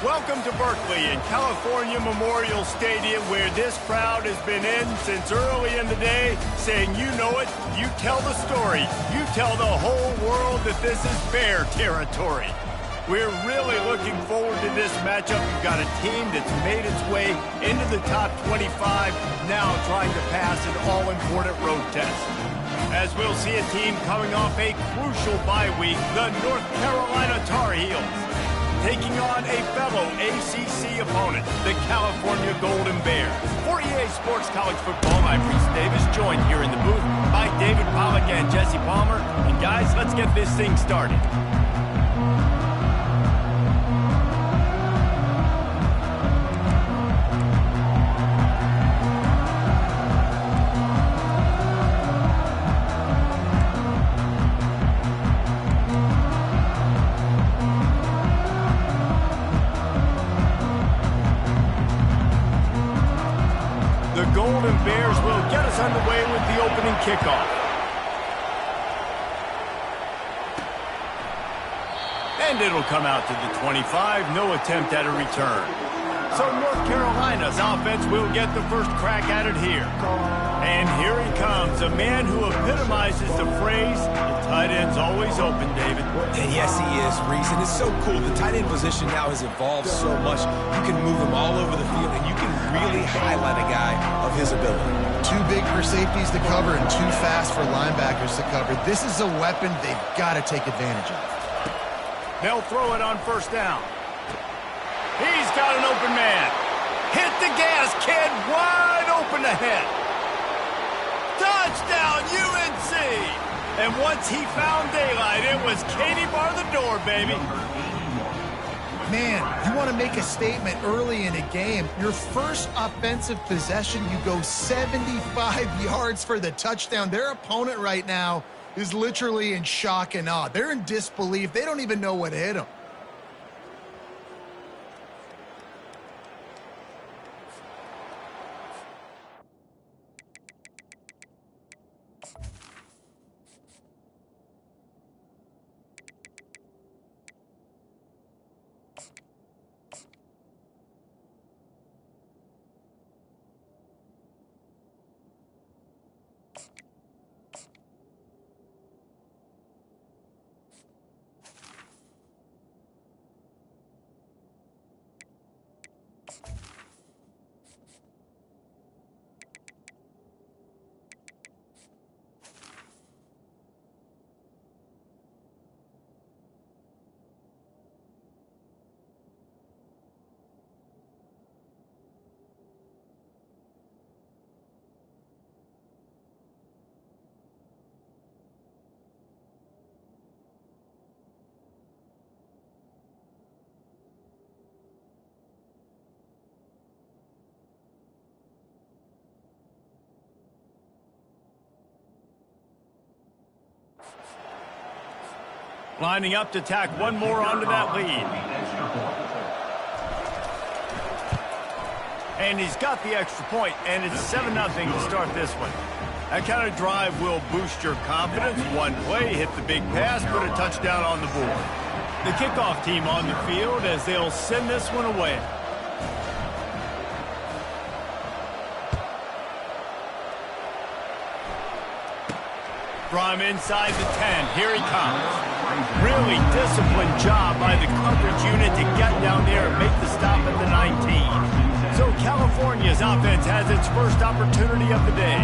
Welcome to Berkeley and California Memorial Stadium, where this crowd has been in since early in the day, saying you know it, you tell the story, you tell the whole world that this is Bear territory. We're really looking forward to this matchup. You've got a team that's made its way into the top 25, now trying to pass an all-important road test. As we'll see a team coming off a crucial bye week, the North Carolina Tar Heels, taking on a fellow ACC opponent, the California Golden Bears. For EA Sports College Football, I'm Reese Davis, joined here in the booth by David Pollack and Jesse Palmer. And guys, let's get this thing started. Bears will get us underway with the opening kickoff. And it'll come out to the 25, no attempt at a return. So North Carolina's offense will get the first crack at it here. And here he comes, a man who epitomizes the phrase, the tight end's always open, David. And yes, he is, Reese, and it's so cool. The tight end position now has evolved so much. You can move him all over the field, and you can really highlight a guy of his ability. Too big for safeties to cover and too fast for linebackers to cover. This is a weapon they've got to take advantage of. They'll throw it on first down. He's got an open man. Hit the gas, kid. Wide open ahead. Touchdown, UNC! And once he found daylight, it was Katie bar the door, baby. Man, you want to make a statement early in a game. Your first offensive possession, you go 75 yards for the touchdown. Their opponent right now is literally in shock and awe. They're in disbelief. They don't even know what hit them. Lining up to tack one more onto that lead. And he's got the extra point, and it's 7-0 to start this one. That kind of drive will boost your confidence. One play, hit the big pass, put a touchdown on the board. The kickoff team on the field as they'll send this one away. From inside the 10, here he comes. Really disciplined job by the coverage unit to get down there and make the stop at the 19. So California's offense has its first opportunity of the day.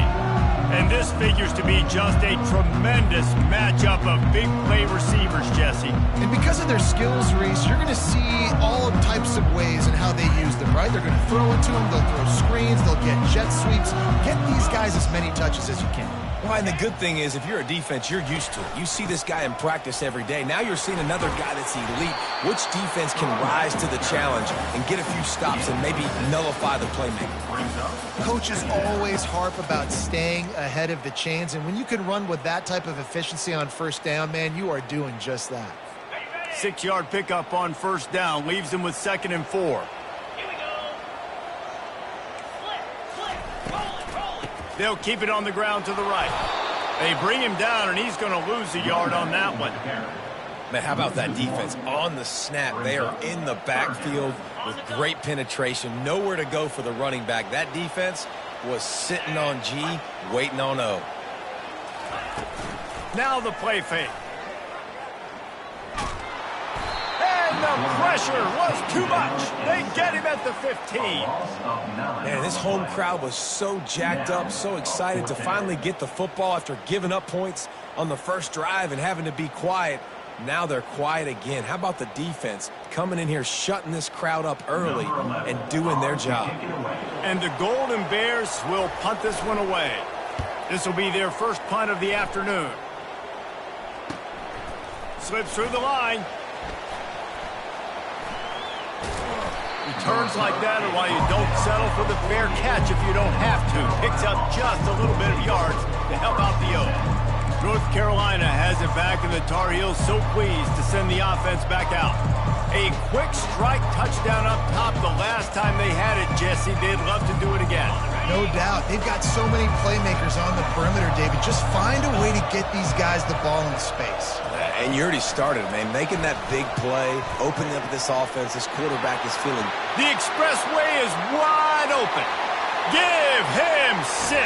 And this figures to be just a tremendous matchup of big play receivers, Jesse. And because of their skills, Reese, you're going to see all types of ways in how they use them, right? They're going to throw it to them, they'll throw screens, they'll get jet sweeps. Get these guys as many touches as you can. Well, and the good thing is, if you're a defense, you're used to it. You see this guy in practice every day. Now you're seeing another guy that's elite. Which defense can rise to the challenge and get a few stops and maybe nullify the playmaker? Coaches always harp about staying ahead of the chains, and when you can run with that type of efficiency on first down, man, you are doing just that. 6-yard pickup on first down leaves him with 2nd and 4. They'll keep it on the ground to the right. They bring him down, and he's going to lose a yard on that one. Man, how about that defense? On the snap, they are in the backfield with great penetration. Nowhere to go for the running back. That defense was sitting on G, waiting on O. Now the play fake. And the pressure was too much. They get him at the 15. Man, this home crowd was so jacked up, so excited to finally get the football after giving up points on the first drive and having to be quiet. Now they're quiet again. How about the defense coming in here, shutting this crowd up early and doing their job? And the Golden Bears will punt this one away. This will be their first punt of the afternoon. Slips through the line. Returns like that are why you don't settle for the fair catch if you don't have to. Picks up just a little bit of yards to help out the O. North Carolina has it back, and the Tar Heels so pleased to send the offense back out. A quick strike touchdown up top the last time they had it, Jesse. They'd love to do it again. No doubt. They've got so many playmakers on the perimeter, David. Just find a way to get these guys the ball in space. And you already started, man. Making that big play, opening up this offense, this quarterback is feeling. The expressway is wide open. Give him 6.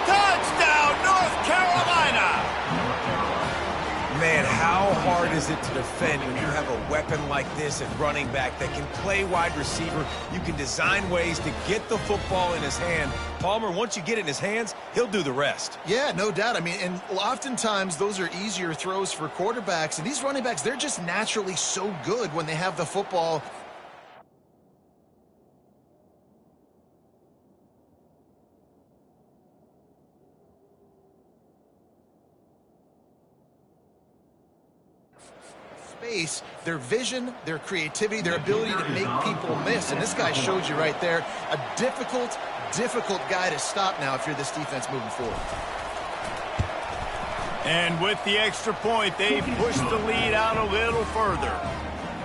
Touchdown, North Carolina! Man, how hard is it to defend when you have a weapon like this at running back that can play wide receiver? You can design ways to get the football in his hand. Palmer, once you get it in his hands, he'll do the rest. Yeah, no doubt. I mean, and oftentimes those are easier throws for quarterbacks. And these running backs, they're just naturally so good when they have the football. Space, their vision, their creativity, their ability to make people miss. And this guy showed you right there, a difficult guy to stop now if you're this defense moving forward. And with the extra point, they pushed the lead out a little further.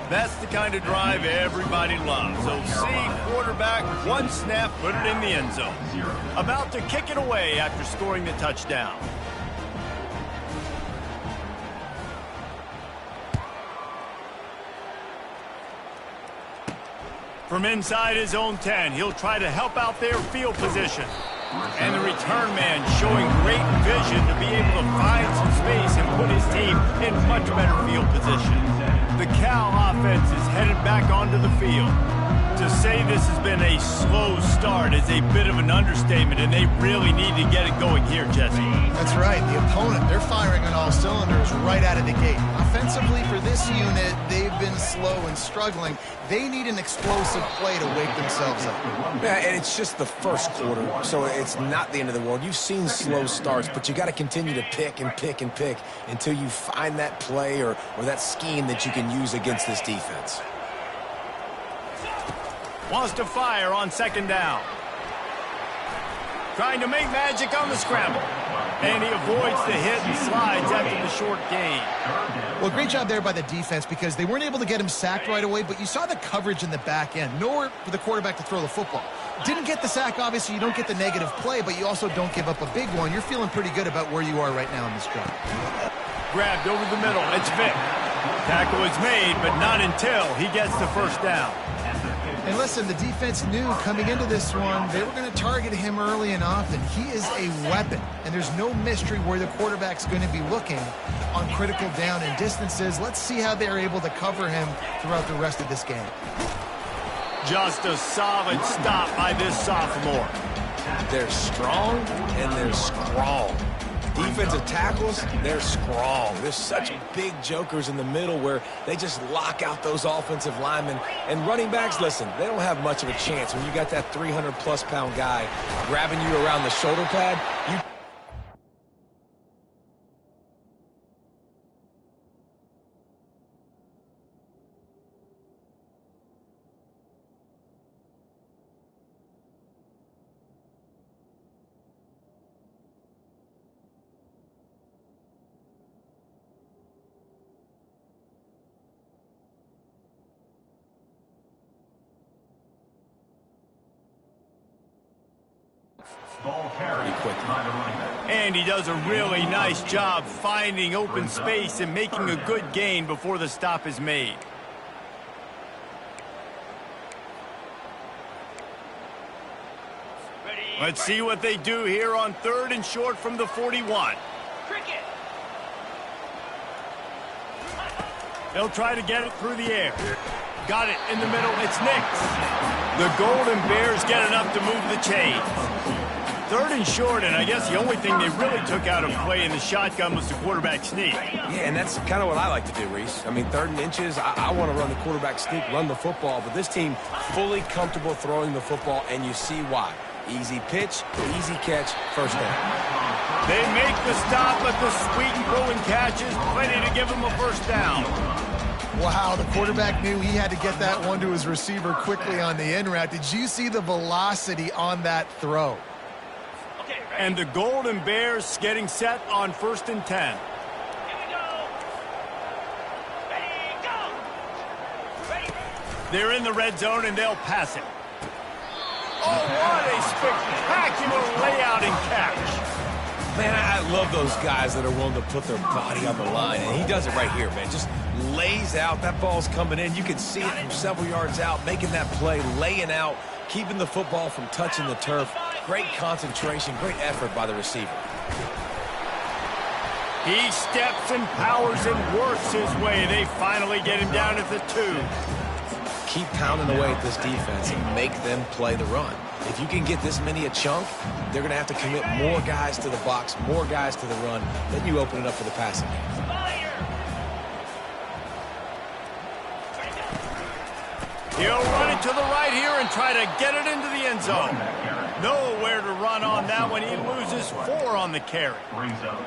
That's the kind of drive everybody loves. So see quarterback, one snap, put it in the end zone. About to kick it away after scoring the touchdown. From inside his own 10, he'll try to help out their field position. And the return man showing great vision to be able to find some space and put his team in much better field position. The Cal offense is headed back onto the field. To say this has been a slow start is a bit of an understatement, and they really need to get it going here, Jesse. That's right. The opponent, they're firing on all cylinders right out of the gate. Offensively for this unit, they've been slow and struggling. They need an explosive play to wake themselves up. Yeah, and it's just the first quarter, so it's not the end of the world. You've seen slow starts, but you got to continue to pick and pick and pick until you find that play or that scheme that you can use against this defense. Wants to fire on second down. Trying to make magic on the scramble. And he avoids the hit and slides after the short gain. Well, great job there by the defense because they weren't able to get him sacked right away, but you saw the coverage in the back end. Nowhere for the quarterback to throw the football. Didn't get the sack, obviously. You don't get the negative play, but you also don't give up a big one. You're feeling pretty good about where you are right now in this drive. Grabbed over the middle. It's Vic. Tackle is made, but not until he gets the first down. And listen, the defense knew coming into this one, they were going to target him early and often. He is a weapon, and there's no mystery where the quarterback's going to be looking on critical down and distances. Let's see how they're able to cover him throughout the rest of this game. Just a solid stop by this sophomore. They're strong and they're strong. Defensive tackles, they're strong. There's such big jokers in the middle where they just lock out those offensive linemen. And running backs, listen, they don't have much of a chance. When you got that 300-plus pound guy grabbing you around the shoulder pad, you pretty quickly. And he does a really nice job finding open space and making a good gain before the stop is made. Let's see what they do here on 3rd and short from the 41. They'll try to get it through the air. Got it in the middle. It's Nix. The Golden Bears get enough to move the chains. 3rd and short, and I guess the only thing they really took out of play in the shotgun was the quarterback sneak. Yeah, and that's kind of what I like to do, Reese. I mean, 3rd and inches, I want to run the quarterback sneak, run the football, but this team fully comfortable throwing the football, and you see why. Easy pitch, easy catch, first down. They make the stop, but the sweet and throw and catch is plenty to give them a first down. Wow, the quarterback knew he had to get that one to his receiver quickly on the in route. Did you see the velocity on that throw? And the Golden Bears getting set on 1st and 10. They're in the red zone, and they'll pass it. Oh, what a spectacular layout and catch. Man, I love those guys that are willing to put their body on the line, and he does it right here, man. Just lays out. That ball's coming in. You can see it from several yards out, making that play, laying out, keeping the football from touching the turf. Great concentration, great effort by the receiver. He steps and powers and works his way. They finally get him down at the 2. Keep pounding away at this defense and make them play the run. If you can get this many a chunk, they're going to have to commit more guys to the box, more guys to the run. Then you open it up for the passing game. He'll run it to the right here and try to get it into the end zone. Nowhere to run on that one. He loses 4 on the carry.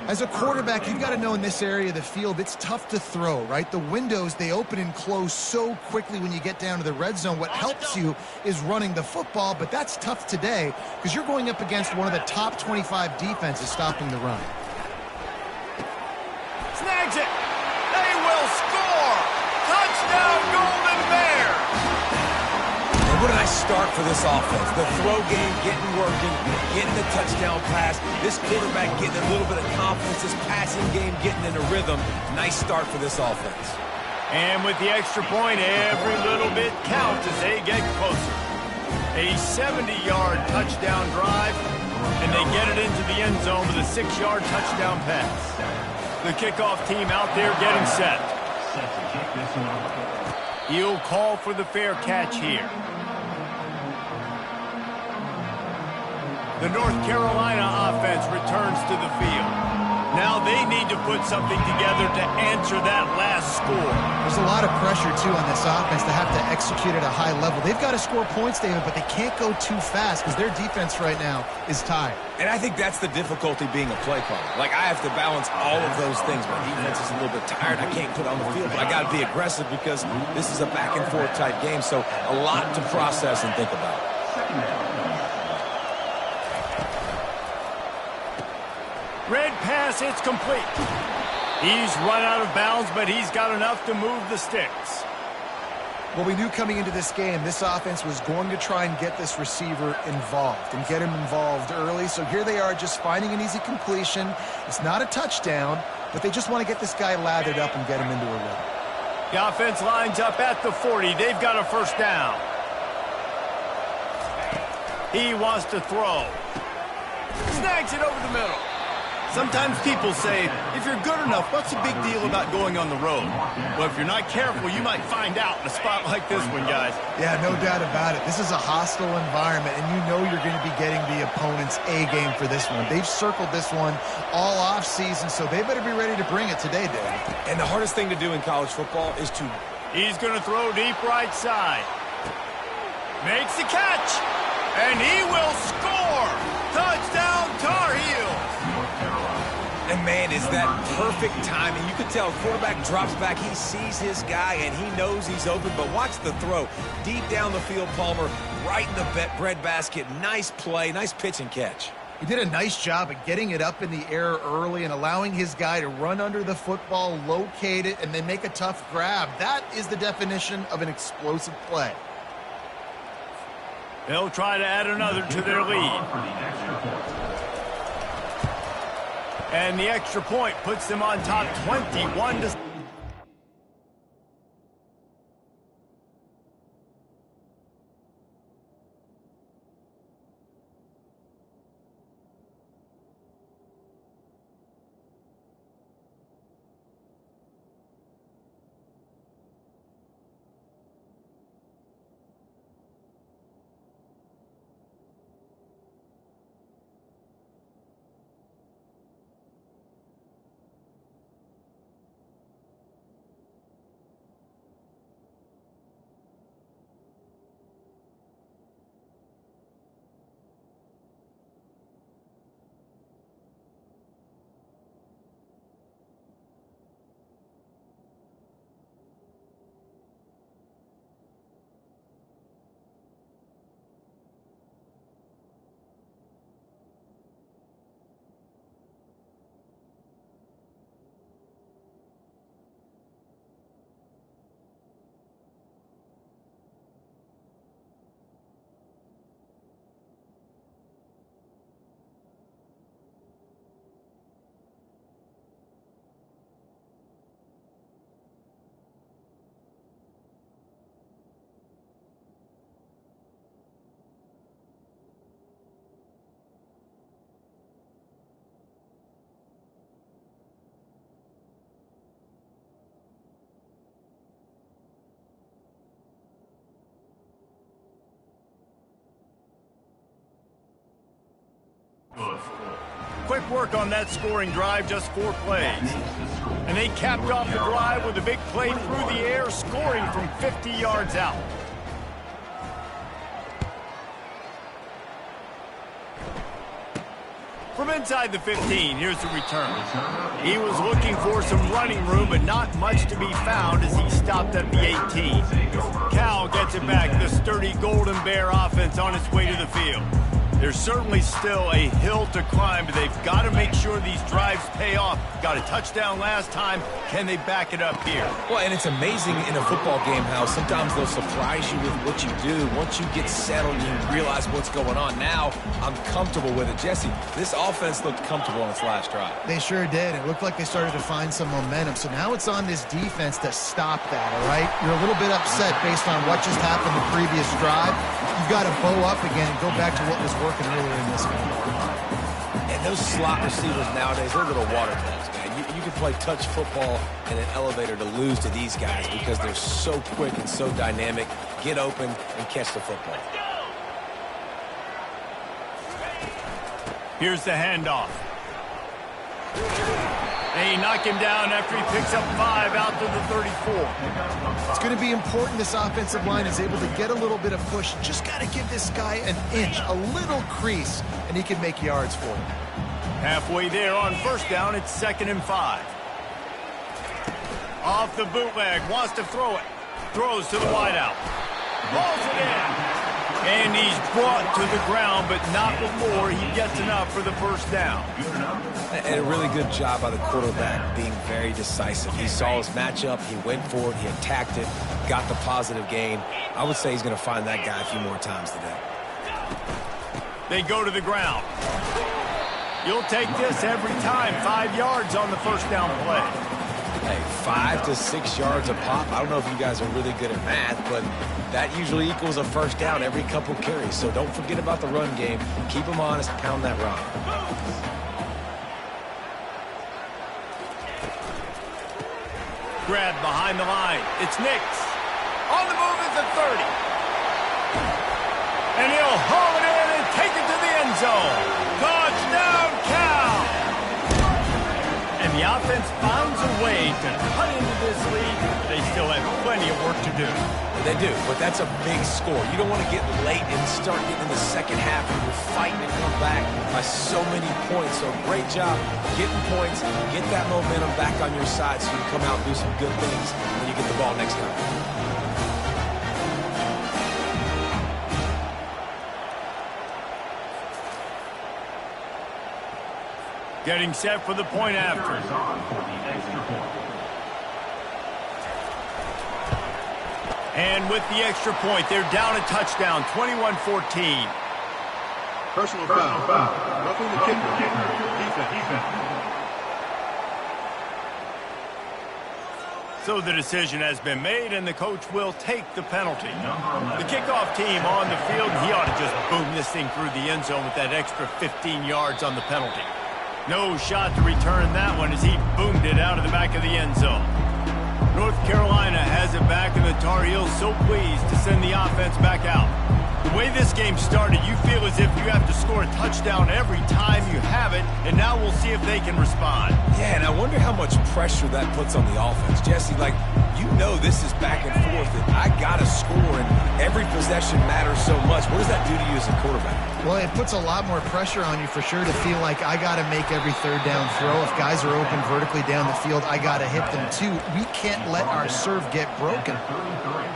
As a quarterback, you've got to know in this area of the field, it's tough to throw, right? The windows, they open and close so quickly when you get down to the red zone. What helps you is running the football, but that's tough today because you're going up against one of the top 25 defenses stopping the run. Snags it. They will score. Touchdown, Golden Bears. What a nice start for this offense. The throw game getting working, getting the touchdown pass. This quarterback getting a little bit of confidence. This passing game getting in a rhythm. Nice start for this offense. And with the extra point, every little bit counts as they get closer. A 70-yard touchdown drive, and they get it into the end zone with a 6-yard touchdown pass. The kickoff team out there getting set. He'll call for the fair catch here. The North Carolina offense returns to the field. Now they need to put something together to answer that last score. There's a lot of pressure, too, on this offense to have to execute at a high level. They've got to score points, David, but they can't go too fast because their defense right now is tired. And I think that's the difficulty being a play caller. Like, I have to balance all of those things. My defense is a little bit tired. I can't put it on the field, but I got to be aggressive because this is a back-and-forth type game, so a lot to process and think about. Red pass, it's complete. He's run out of bounds, but he's got enough to move the sticks. Well, we knew coming into this game, this offense was going to try and get this receiver involved and get him involved early. So here they are just finding an easy completion. It's not a touchdown, but they just want to get this guy lathered up and get him into a rhythm. The offense lines up at the 40. They've got a first down. He wants to throw. Snags it over the middle. Sometimes people say, if you're good enough, what's the big deal about going on the road? Well, if you're not careful, you might find out in a spot like this one, guys. Yeah, no doubt about it. This is a hostile environment, and you know you're going to be getting the opponent's A game for this one. They've circled this one all off season, so they better be ready to bring it today, Dave. And the hardest thing to do in college football is to... He's going to throw deep right side. Makes the catch, and he will score. Touchdown, Tar Heels. And, man, is that perfect timing. You can tell quarterback drops back. He sees his guy, and he knows he's open. But watch the throw. Deep down the field, Palmer, right in the bread basket. Nice play, nice pitch and catch. He did a nice job of getting it up in the air early and allowing his guy to run under the football, locate it, and then make a tough grab. That is the definition of an explosive play. They'll try to add another to their lead. And the extra point puts them on top 21-6. Quick work on that scoring drive, just 4 plays. And they capped off the drive with a big play through the air, scoring from 50 yards out. From inside the 15, here's the return. He was looking for some running room, but not much to be found as he stopped at the 18. Cal gets it back, the sturdy Golden Bear offense on its way to the field. There's certainly still a hill to climb, but they've got to make sure these drives pay off. Got a touchdown last time. Can they back it up here? Well, and it's amazing in a football game how sometimes they'll surprise you with what you do. Once you get settled, you realize what's going on. Now, I'm comfortable with it. Jesse, this offense looked comfortable on its last drive. They sure did. It looked like they started to find some momentum. So now it's on this defense to stop that, all right? You're a little bit upset based on what just happened the previous drive. You've got to bow up again and go back to what was working earlier in this game. And those slot receivers nowadays, they're little water balls, man. You can play touch football in an elevator to lose to these guys because they're so quick and so dynamic. Get open and catch the football. Here's the handoff. They knock him down after he picks up 5 out to the 34. It's going to be important this offensive line is able to get a little bit of push. Just got to give this guy an inch, a little crease, and he can make yards for him. Halfway there on first down, it's 2nd and 5. Off the bootleg, wants to throw it. Throws to the wideout. Rolls it in. And he's brought to the ground, but not before he gets enough for the first down. And a really good job by the quarterback being very decisive. He saw his matchup, he went for it, he attacked it, got the positive gain. I would say he's going to find that guy a few more times today. They go to the ground. You'll take this every time. 5 yards on the first down play. Hey, 5 to 6 yards a pop. I don't know if you guys are really good at math, but that usually equals a first down every couple carries. So don't forget about the run game. Keep them honest, pound that rock. Grab behind the line. It's Nix. On the move is the 30. And he'll haul it in and take it to the end zone. Touchdown, Cal! And the offense finds a way to cut into this lead. They still have plenty of work to do. They do, but that's a big score. You don't want to get late and start getting in the second half and you're fighting to come back by so many points. So great job getting points, get that momentum back on your side so you can come out and do some good things when you get the ball next time. Getting set for the point after. And with the extra point, they're down a touchdown, 21-14. Personal foul. Roughing the kicker. Defense. So the decision has been made, and the coach will take the penalty. The kickoff team on the field, he ought to just boom this thing through the end zone with that extra 15 yards on the penalty. No shot to return that one as he boomed it out of the back of the end zone. North Carolina has it back, and the Tar Heels so pleased to send the offense back out. The way this game started, you feel as if you have to score a touchdown every time you have it, and now we'll see if they can respond. Yeah, and I wonder how much pressure that puts on the offense. Jesse, like, you know this is back and forth, and I got to score, and every possession matters so much. What does that do to you as a quarterback? Well, it puts a lot more pressure on you for sure to feel like I got to make every third down throw. If guys are open vertically down the field, I got to hit them too. We can't let our serve get broken.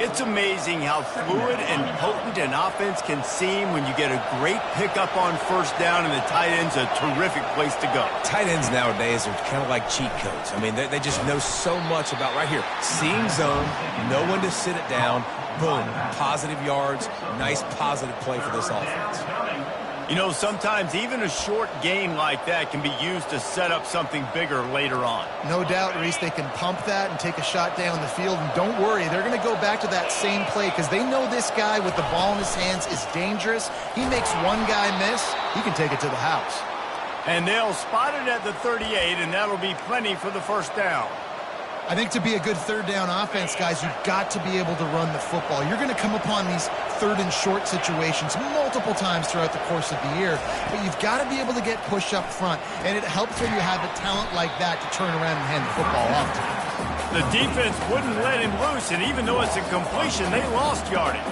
It's amazing how fluid and potent an offense can seem when you get a great pickup on first down, and the tight end's a terrific place to go. Tight ends nowadays are kind of like cheat codes. I mean, they just know so much about right here. Seeing zone, know when to sit it down, boom, positive yards, nice positive play for this offense. You know, sometimes even a short game like that can be used to set up something bigger later on. No doubt, Reese, they can pump that and take a shot down the field. And don't worry, they're going to go back to that same play because they know this guy with the ball in his hands is dangerous. He makes one guy miss, he can take it to the house. And they'll spot it at the 38, and that'll be plenty for the first down. I think to be a good third down offense, guys, you've got to be able to run the football. You're going to come upon these third and short situations multiple times throughout the course of the year, but you've got to be able to get push up front, and it helps when you have a talent like that to turn around and hand the football off to. The defense wouldn't let him loose, and even though it's a completion, they lost yardage.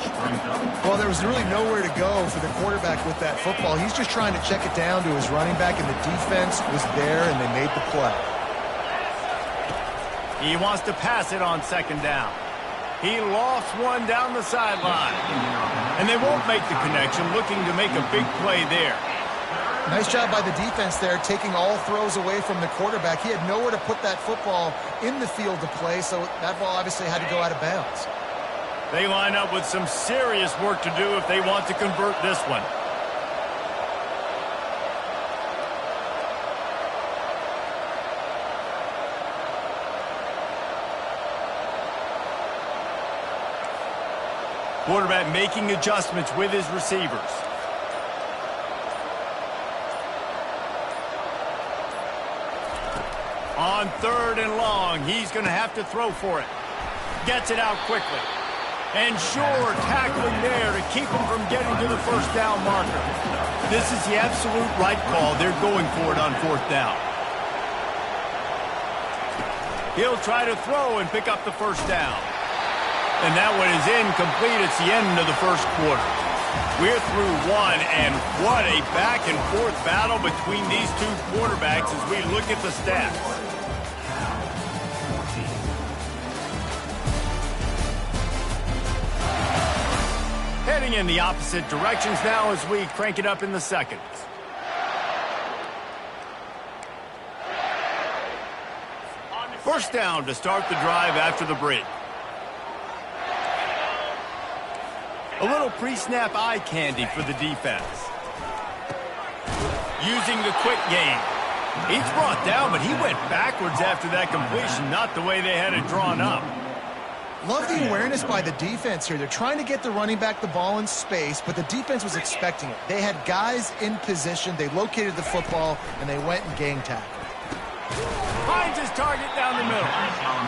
Well, there was really nowhere to go for the quarterback with that football. He's just trying to check it down to his running back, and the defense was there, and they made the play. He wants to pass it on second down. He lost one down the sideline. And they won't make the connection, looking to make a big play there. Nice job by the defense there, taking all throws away from the quarterback. He had nowhere to put that football in the field to play, so that ball obviously had to go out of bounds. They line up with some serious work to do if they want to convert this one. Quarterback making adjustments with his receivers. On third and long, he's going to have to throw for it. Gets it out quickly. And sure, tackling there to keep him from getting to the first down marker. This is the absolute right call. They're going for it on fourth down. He'll try to throw and pick up the first down. And that one is incomplete. It's the end of the first quarter. We're through one, and what a back-and-forth battle between these two quarterbacks as we look at the stats. Heading in the opposite directions now as we crank it up in the second. First down to start the drive after the break. A little pre-snap eye candy for the defense. Using the quick game. He's brought down, but he went backwards after that completion, not the way they had it drawn up. Love the awareness by the defense here. They're trying to get the running back the ball in space, but the defense was expecting it. They had guys in position. They located the football, and they went and gang tackled. Finds his target down the middle.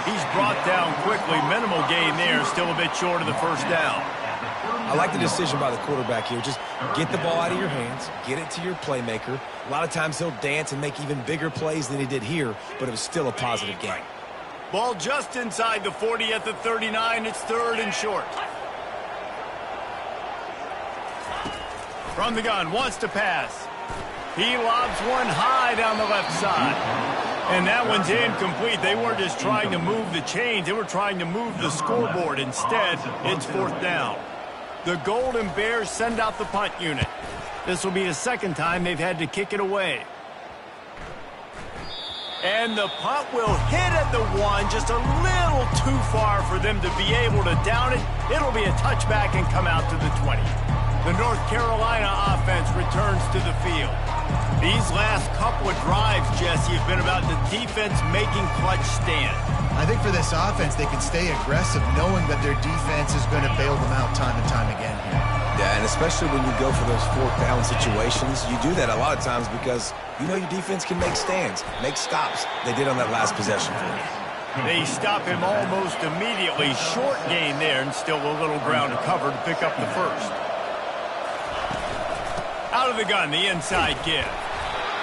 He's brought down quickly. Minimal gain there, still a bit short of the first down. I like the decision by the quarterback here. Just get the ball out of your hands, get it to your playmaker. A lot of times he'll dance and make even bigger plays than he did here, but it was still a positive game. Ball just inside the 40 at the 39. It's third and short. From the gun, wants to pass. He lobs one high down the left side. And that one's incomplete. They weren't just trying to move the chains. They were trying to move the scoreboard. Instead, it's fourth down. The Golden Bears send out the punt unit. This will be the second time they've had to kick it away. And the punt will hit at the one, just a little little too far for them to be able to down it. It'll be a touchback and come out to the 20. The North Carolina offense returns to the field. These last couple of drives, Jesse, have been about the defense making clutch stand. I think for this offense, they can stay aggressive knowing that their defense is going to bail them out time and time again here. Yeah, and especially when you go for those fourth down situations, you do that a lot of times because you know your defense can make stands, make stops. They did on that last possession for you. They stop him almost immediately. Short gain there and still a little ground to cover to pick up the first. Out of the gun, the inside give.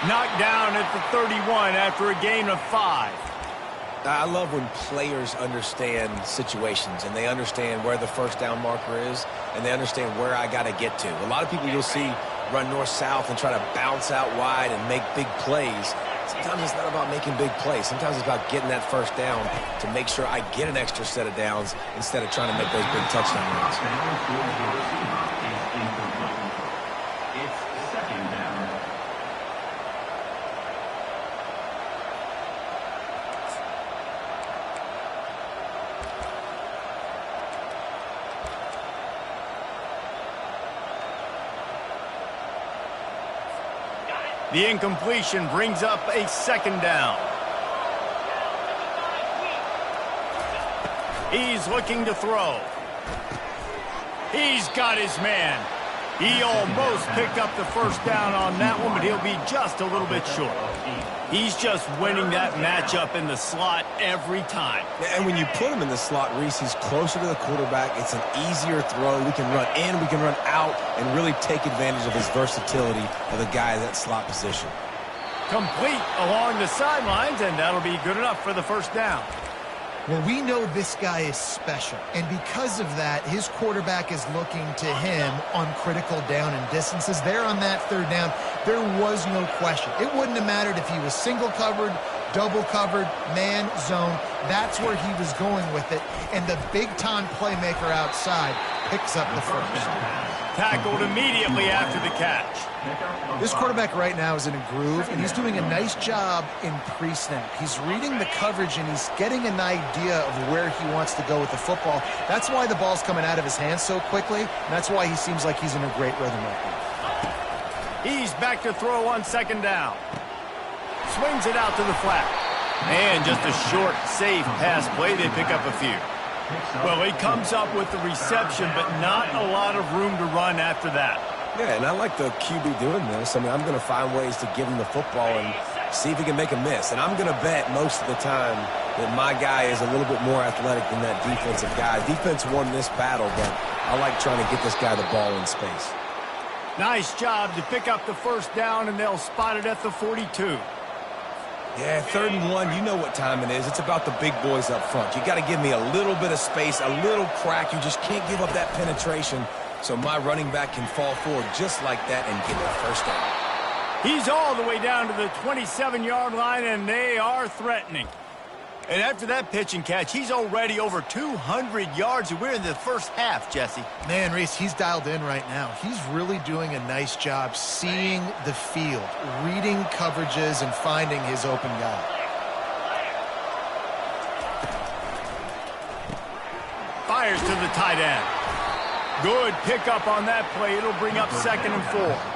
Knocked down at the 31 after a gain of 5. I love when players understand situations and they understand where the first down marker is and they understand where I got to get to. A lot of people you'll see run north-south and try to bounce out wide and make big plays. Sometimes it's not about making big plays. Sometimes it's about getting that first down to make sure I get an extra set of downs instead of trying to make those big touchdown runs. The incompletion brings up a second down. He's looking to throw. He's got his man. He almost picked up the first down on that one, but he'll be just a little bit short. He's just winning that matchup in the slot every time. And when you put him in the slot, Reese, he's closer to the quarterback. It's an easier throw. We can run in, we can run out, and really take advantage of his versatility of the guy in that slot position. Complete along the sidelines, and that'll be good enough for the first down. Well, we know this guy is special, and because of that, his quarterback is looking to him on critical down and distances. There on that third down, there was no question. It wouldn't have mattered if he was single covered, double covered, man, zone. That's where he was going with it, and the big-time playmaker outside picks up the first. Tackled immediately after the catch. This quarterback right now is in a groove, and he's doing a nice job in pre-snap. He's reading the coverage, and he's getting an idea of where he wants to go with the football. That's why the ball's coming out of his hands so quickly, and that's why he seems like he's in a great rhythm right now. He's back to throw on second down. Swings it out to the flat. And just a short, safe pass play. They pick up a few. Well, he comes up with the reception, but not a lot of room to run after that. Yeah, and I like the QB doing this. I mean, I'm going to find ways to give him the football and see if he can make a miss. And I'm going to bet most of the time that my guy is a little bit more athletic than that defensive guy. Defense won this battle, but I like trying to get this guy the ball in space. Nice job to pick up the first down, and they'll spot it at the 42. Yeah, 3rd and 1, you know what time it is. It's about the big boys up front. You got to give me a little bit of space, a little crack. You just can't give up that penetration so my running back can fall forward just like that and get the first down. He's all the way down to the 27-yard line, and they are threatening. And after that pitch and catch, he's already over 200 yards, and we're in the first half, Jesse. Man, Reese, he's dialed in right now. He's really doing a nice job seeing the field, reading coverages, and finding his open guy. Fires to the tight end. Good pickup on that play. It'll bring up 2nd and 4.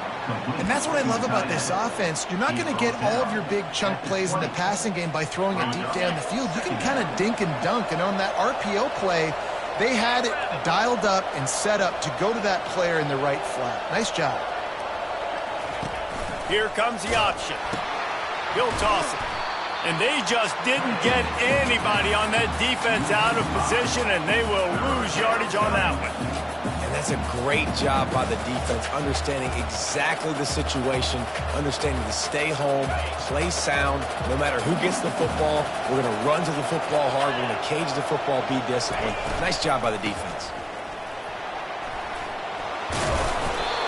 And that's what I love about this offense. You're not going to get all of your big chunk plays in the passing game by throwing it deep down the field. You can kind of dink and dunk. And on that RPO play, they had it dialed up and set up to go to that player in the right flat. Nice job. Here comes the option. He'll toss it. And they just didn't get anybody on that defense out of position, and they will lose yardage on that one. And that's a great job by the defense, understanding exactly the situation, understanding to stay home, play sound. No matter who gets the football, we're going to run to the football hard. We're going to cage the football, be disciplined. Nice job by the defense.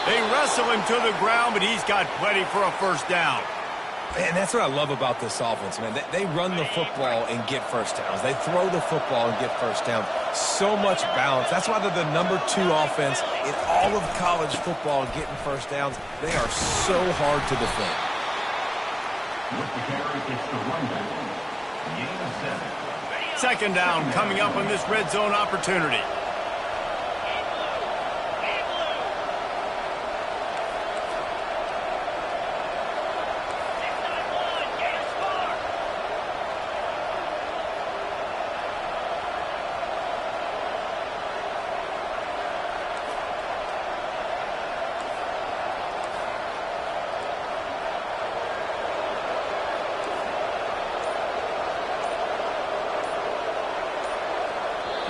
They wrestle him to the ground, but he's got plenty for a first down. And that's what I love about this offense, man. They run the football and get first downs. They throw the football and get first down. So much balance. That's why they're the #2 offense in all of college football getting first downs. They are so hard to defend. With the carry, it's the runback. Gain of 7. Second down coming up on this red zone opportunity.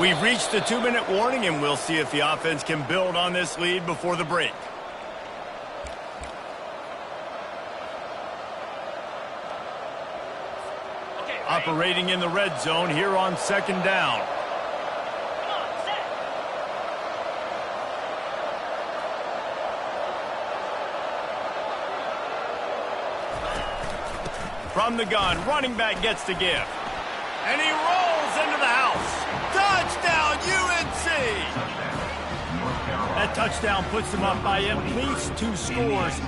We've reached the 2-minute warning, and we'll see if the offense can build on this lead before the break. Operating in the red zone here on second down. From the gun, running back gets to give. And he rolls into the house. Touchdown, UNC! That touchdown puts them up by at least 2 scores.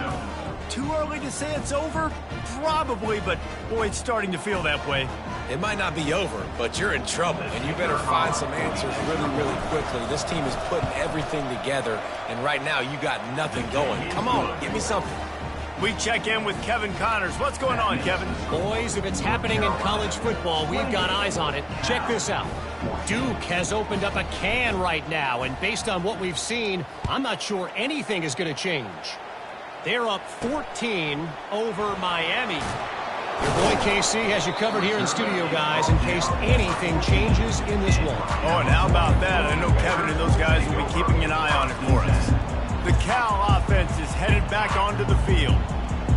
Too early to say it's over? Probably, but boy, it's starting to feel that way. It might not be over, but you're in trouble, and you better find some answers really, really quickly. This team is putting everything together, and right now you got nothing going. Come on, give me something. We check in with Kevin Connors. What's going on, Kevin? Boys, if it's happening in college football, we've got eyes on it. Check this out. Duke has opened up a can right now, and based on what we've seen, I'm not sure anything is going to change. They're up 14 over Miami. Your boy KC has you covered here in studio, guys, in case anything changes in this one. Oh, and how about that? I know Kevin and those guys will be keeping an eye on it for us. The Cal offense is headed back onto the field.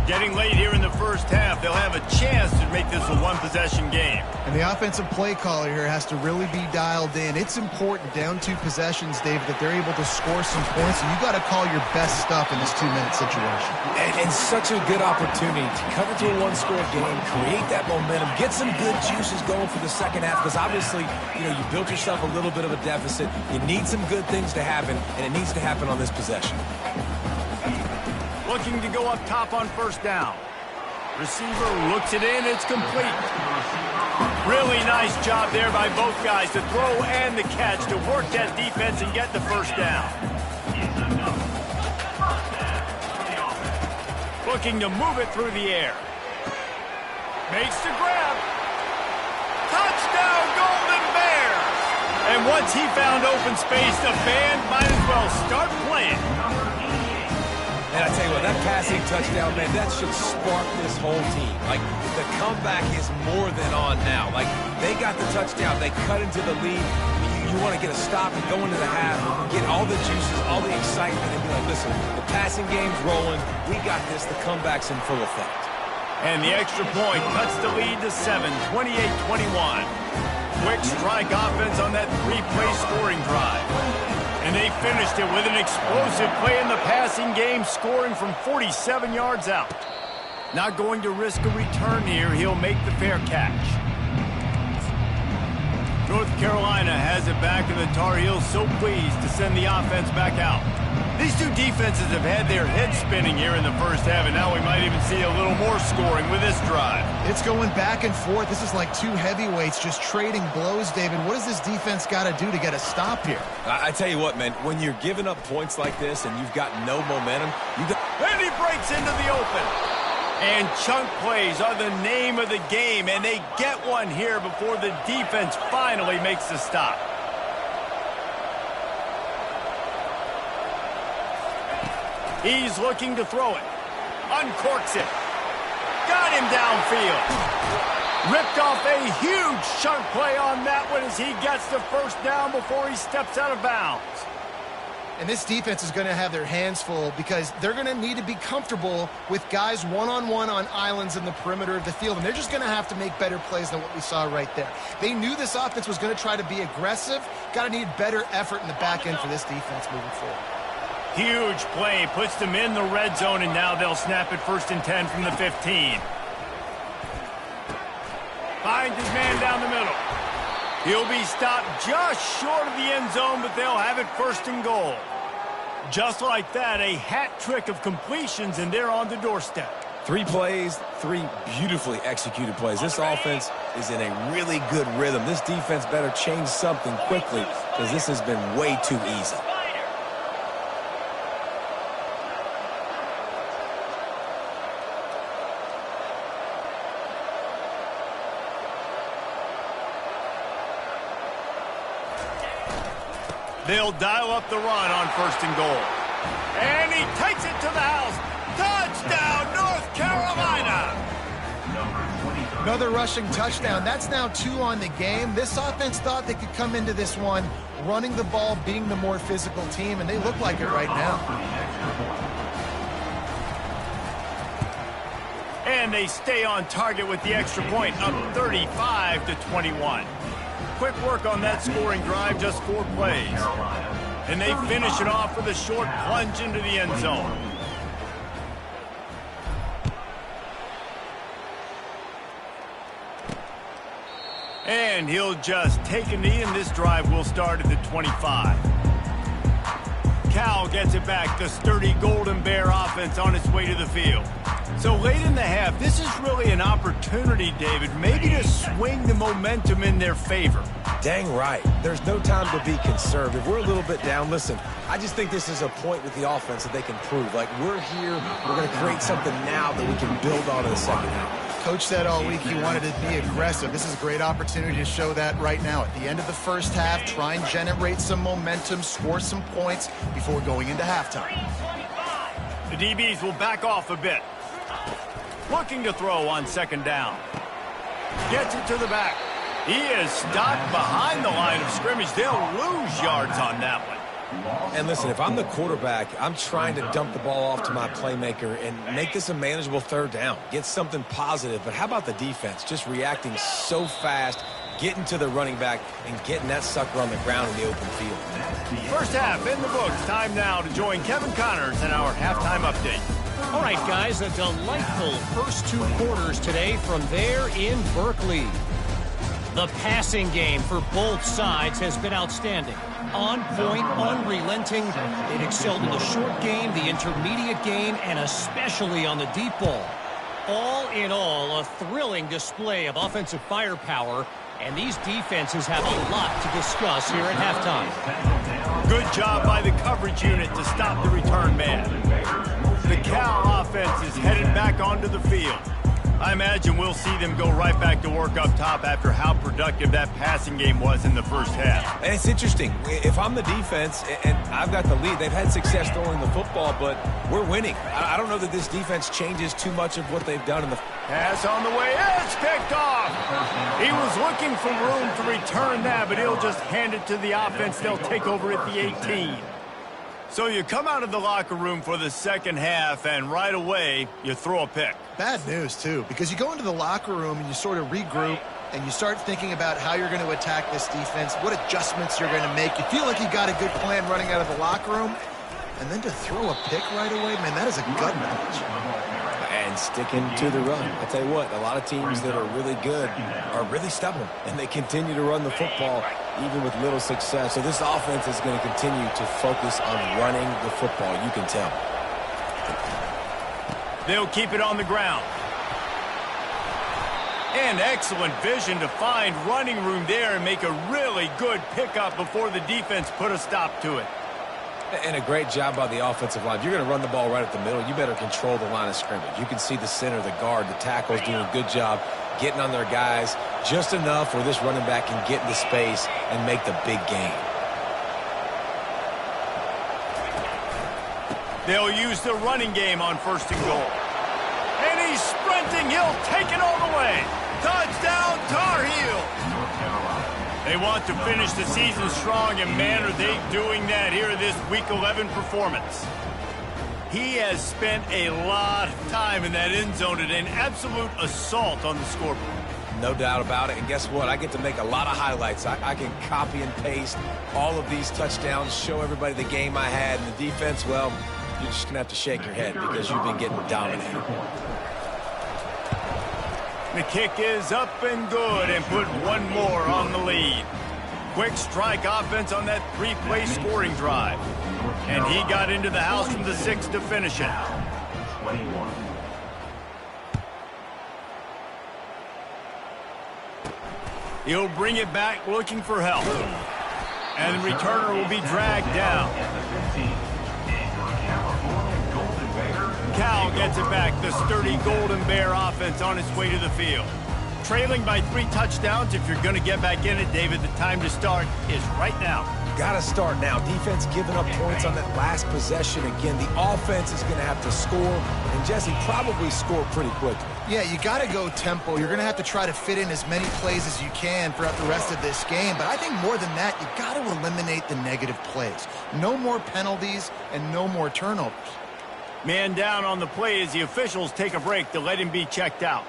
Getting late here in the first half, they'll have a chance to make this a one-possession game. And the offensive play caller here has to really be dialed in. It's important down 2 possessions, David, that they're able to score some points. And you got to call your best stuff in this 2-minute situation. And such a good opportunity to cover to a 1-score game, create that momentum, get some good juices going for the second half. Because obviously, you built yourself a little bit of a deficit. You need some good things to happen, and it needs to happen on this possession. Looking to go up top on first down. Receiver looks it in. It's complete. Really nice job there by both guys to throw and the catch to work that defense and get the first down. Looking to move it through the air. Makes the grab. Touchdown, Golden Bears! And once he found open space, the band might as well start playing. And I tell you what, that passing touchdown, man, that should spark this whole team. Like, the comeback is more than on now. Like, they got the touchdown. They cut into the lead. You want to get a stop and go into the half, get all the juices, all the excitement, and be like, listen, the passing game's rolling. We got this. The comeback's in full effect. And the extra point cuts the lead to 7, 28-21. Quick strike offense on that 3-play scoring drive. And they finished it with an explosive play in the passing game, scoring from 47 yards out. Not going to risk a return here. He'll make the fair catch. North Carolina has it back, and the Tar Heels so pleased to send the offense back out. These 2 defenses have had their heads spinning here in the first half, and now we might even see a little more scoring with this drive. It's going back and forth. This is like 2 heavyweights just trading blows, David. What does this defense got to do to get a stop here? I tell you what, man, when you're giving up points like this and you've got no momentum, and he breaks into the open. And chunk plays are the name of the game, and they get one here before the defense finally makes the stop. He's looking to throw it. Uncorks it. Got him downfield. Ripped off a huge chunk play on that one as he gets the first down before he steps out of bounds. And this defense is going to have their hands full because they're going to need to be comfortable with guys one-on-one on islands in the perimeter of the field. And they're just going to have to make better plays than what we saw right there. They knew this offense was going to try to be aggressive. Got to need better effort in the back end for this defense moving forward. Huge play puts them in the red zone, and now they'll snap it 1st and 10 from the 15. Finds his man down the middle. He'll be stopped just short of the end zone, but they'll have it 1st and goal. Just like that, a hat trick of completions, and they're on the doorstep. 3 plays, 3 beautifully executed plays. This offense is in a really good rhythm. This defense better change something quickly because this has been way too easy. They'll dial up the run on 1st and goal. And he takes it to the house. Touchdown, North Carolina! Another rushing touchdown. That's now 2 on the game. This offense thought they could come into this one running the ball, being the more physical team, and they look like it right now. And they stay on target with the extra point, up 35-21. Quick work on that scoring drive, just 4 plays. And they finish it off with a short plunge into the end zone. And he'll just take a knee, and this drive will start at the 25. Cal gets it back, the sturdy Golden Bear offense on its way to the field. So late in the half, this is really an opportunity, David, maybe to swing the momentum in their favor. Dang right. There's no time to be conservative. We're a little bit down. Listen, I just think this is a point with the offense that they can prove. Like, we're here, we're going to create something now that we can build on in the second half. Coach said all week he wanted to be aggressive. This is a great opportunity to show that right now. At the end of the first half, try and generate some momentum, score some points before going into halftime. The DBs will back off a bit. Looking to throw on 2nd down. Gets it to the back. He is stopped behind the line of scrimmage. They'll lose yards on that one. And listen, if I'm the quarterback, I'm trying to dump the ball off to my playmaker and make this a manageable 3rd down. Get something positive. But how about the defense? Just reacting so fast, getting to the running back, and getting that sucker on the ground in the open field. First half in the books. Time now to join Kevin Connors in our halftime update. All right, guys, a delightful first 2 quarters today from there in Berkeley. The passing game for both sides has been outstanding. On point, unrelenting. It excelled in the short game, the intermediate game, and especially on the deep ball. All in all, a thrilling display of offensive firepower, and these defenses have a lot to discuss here at halftime. Good job by the coverage unit to stop the return man. The Cal offense is headed back onto the field. I imagine we'll see them go right back to work up top after how productive that passing game was in the first half. And it's interesting. If I'm the defense and I've got the lead, they've had success throwing the football, but we're winning. I don't know that this defense changes too much of what they've done in the... Pass on the way. It's picked off. He was looking for room to return that, but he'll just hand it to the offense. They'll take over at the 18. So you come out of the locker room for the second half, and right away, you throw a pick. Bad news, too, because you go into the locker room and you sort of regroup and you start thinking about how you're going to attack this defense, what adjustments you're going to make. You feel like you got a good plan running out of the locker room, and then to throw a pick right away, man, that is a gut punch. And sticking to the run. I tell you what, a lot of teams that are really good are really stubborn, and they continue to run the football even with little success. So this offense is going to continue to focus on running the football, you can tell. They'll keep it on the ground. And excellent vision to find running room there and make a really good pickup before the defense put a stop to it. And a great job by the offensive line. If you're going to run the ball right at the middle, you better control the line of scrimmage. You can see the center, the guard, the tackles doing a good job getting on their guys just enough where this running back can get into space and make the big game. They'll use the running game on 1st and goal. And he's sprinting. He'll take it all the way. Touchdown, Tar Heels. They want to finish the season strong, and man, are they doing that here in this Week 11 performance. He has spent a lot of time in that end zone today, an absolute assault on the scoreboard. No doubt about it. And guess what? I get to make a lot of highlights. I can copy and paste all of these touchdowns, show everybody the game I had. And the defense, well, you're just going to have to shake your head because you've been getting dominated. The kick is up and good, and put one more on the lead. Quick strike offense on that 3-play scoring drive. And he got into the house from the 6 to finish it. He'll bring it back looking for help. And the returner will be dragged down. Cal gets it back. The sturdy Golden Bear offense on its way to the field. Trailing by 3 touchdowns. If you're going to get back in it, David, the time to start is right now. Got to start now. Defense giving up points on that last possession. Again, the offense is going to have to score, and Jesse probably score pretty quickly. Yeah, you got to go tempo. You're going to have to try to fit in as many plays as you can throughout the rest of this game. But I think more than that, you got to eliminate the negative plays. No more penalties and no more turnovers. Man down on the play as the officials take a break to let him be checked out.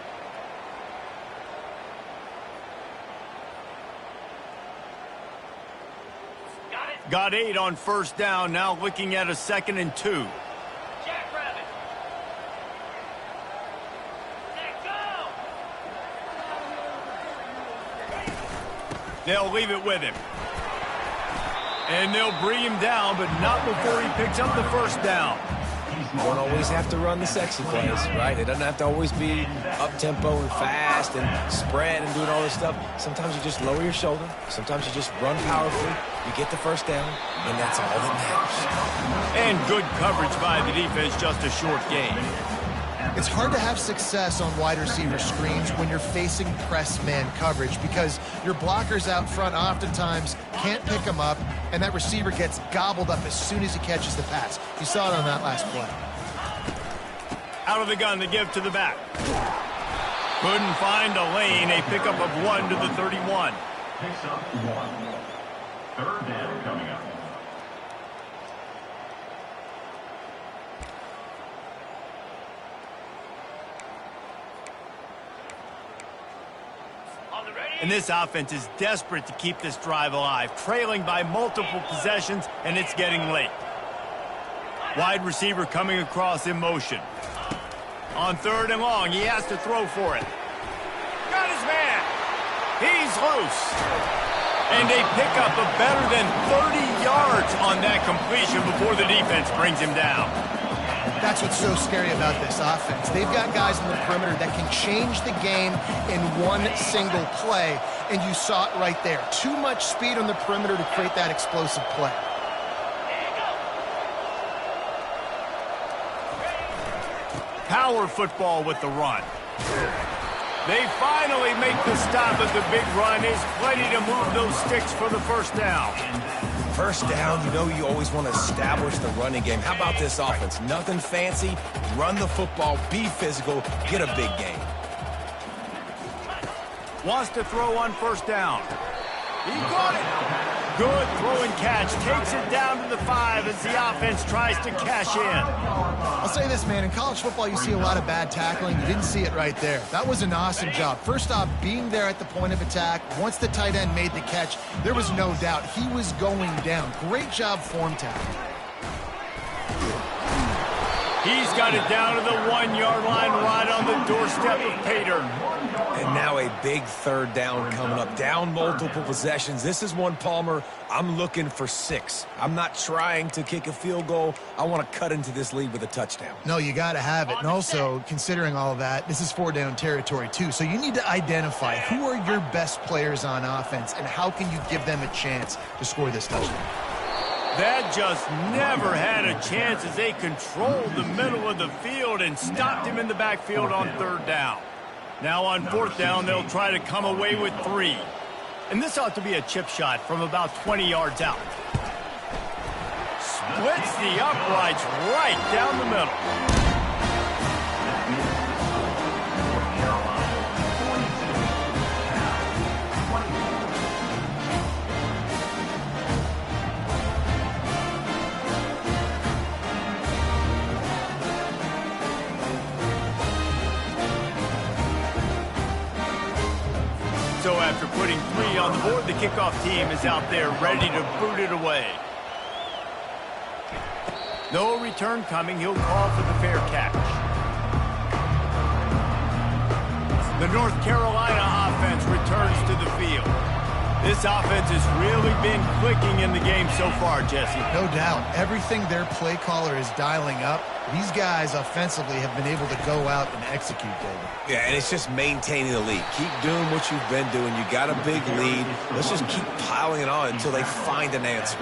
Got 8 on first down, now looking at a 2nd and 2. They'll leave it with him. And they'll bring him down, but not before he picks up the first down. You don't always have to run the sexy plays, right? It doesn't have to always be up-tempo and fast and spread and doing all this stuff. Sometimes you just lower your shoulder. Sometimes you just run powerfully. You get the first down, and that's all that matters. And good coverage by the defense, just a short gain. It's hard to have success on wide receiver screens when you're facing press man coverage because your blockers out front oftentimes can't pick them up, and that receiver gets gobbled up as soon as he catches the pass. You saw it on that last play. Out of the gun, the give to the back. Couldn't find a lane. A pickup of 1 to the 31. Picks up 1. 3rd down coming up. And this offense is desperate to keep this drive alive, trailing by multiple possessions, and it's getting late. Wide receiver coming across in motion. On 3rd and long, he has to throw for it. Got his man. He's loose. And a pickup of better than 30 yards on that completion before the defense brings him down. That's what's so scary about this offense. They've got guys on the perimeter that can change the game in one single play, and you saw it right there. Too much speed on the perimeter to create that explosive play. Power football with the run. They finally make the stop, but the big run is plenty to move those sticks for the first down. First down, you know you always want to establish the running game. How about this offense? Nothing fancy. Run the football, be physical, get a big gain. Wants to throw on first down. He got it. Good throw and catch. Takes it down to the 5 as the offense tries to cash in. I'll say this, man. In college football, you see a lot of bad tackling. You didn't see it right there. That was an awesome job. First off, being there at the point of attack. Once the tight end made the catch, there was no doubt he was going down. Great job form tackling. He's got it down to the 1-yard line right on the doorstep of Pater. And now a big 3rd down coming up. Down multiple possessions. This is one, Palmer, I'm looking for 6. I'm not trying to kick a field goal. I want to cut into this lead with a touchdown. No, you got to have it. And also, considering all of that, this is 4-down territory, too. So you need to identify who are your best players on offense and how can you give them a chance to score this touchdown. That just never had a chance as they controlled the middle of the field and stopped him in the backfield on 3rd down. Now on 4th down, they'll try to come away with 3. And this ought to be a chip shot from about 20 yards out. Splits the uprights right down the middle. So after putting 3 on the board, the kickoff team is out there ready to boot it away. No return coming. He'll call for the fair catch. The North Carolina offense returns to the field. This offense has really been clicking in the game so far, Jesse. No doubt. Everything their play caller is dialing up, these guys offensively have been able to go out and execute, David. Yeah, and it's just maintaining the lead. Keep doing what you've been doing. You got a big lead. Let's just keep piling it on until they find an answer.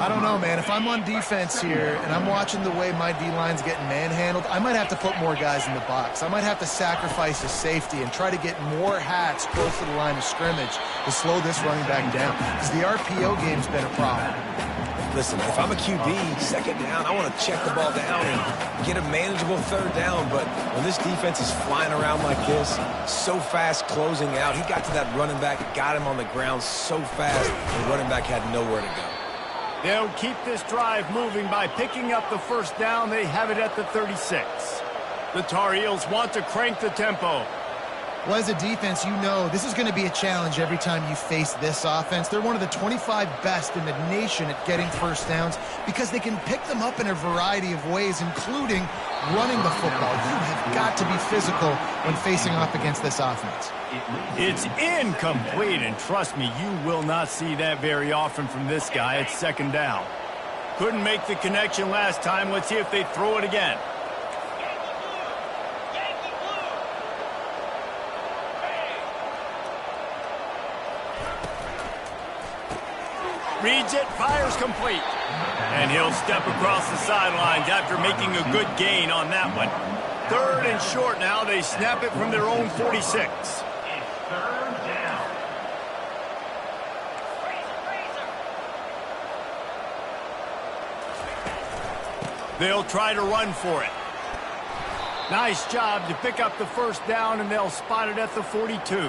I don't know, man. If I'm on defense here and I'm watching the way my D-line's getting manhandled, I might have to put more guys in the box. I might have to sacrifice a safety and try to get more hats close to the line of scrimmage to slow this running back down, because the RPO game's been a problem. Listen, if I'm a QB, second down, I want to check the ball down and get a manageable third down. But when this defense is flying around like this, so fast closing out, he got to that running back, got him on the ground so fast, the running back had nowhere to go. They'll keep this drive moving by picking up the first down. They have it at the 36. The Tar Heels want to crank the tempo. Well, as a defense, you know this is going to be a challenge every time you face this offense. They're one of the 25 best in the nation at getting first downs because they can pick them up in a variety of ways, including running the football. You have got to be physical when facing off against this offense. It's incomplete, and trust me, you will not see that very often from this guy. It's second down. Couldn't make the connection last time. Let's see if they throw it again. Reads it, fires complete. And he'll step across the sidelines after making a good gain on that one. Third and short now. They snap it from their own 46. They'll try to run for it. Nice job to pick up the first down, and they'll spot it at the 42.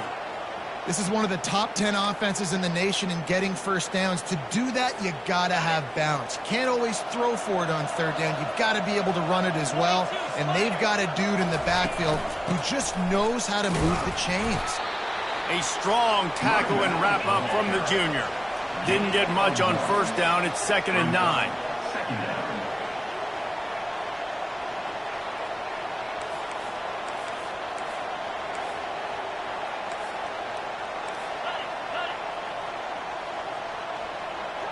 This is one of the top 10 offenses in the nation in getting first downs. To do that, you gotta have balance. You can't always throw for it on third down. You've got to be able to run it as well. And they've got a dude in the backfield who just knows how to move the chains. A strong tackle and wrap up from the junior. Didn't get much on first down. It's 2nd and 9.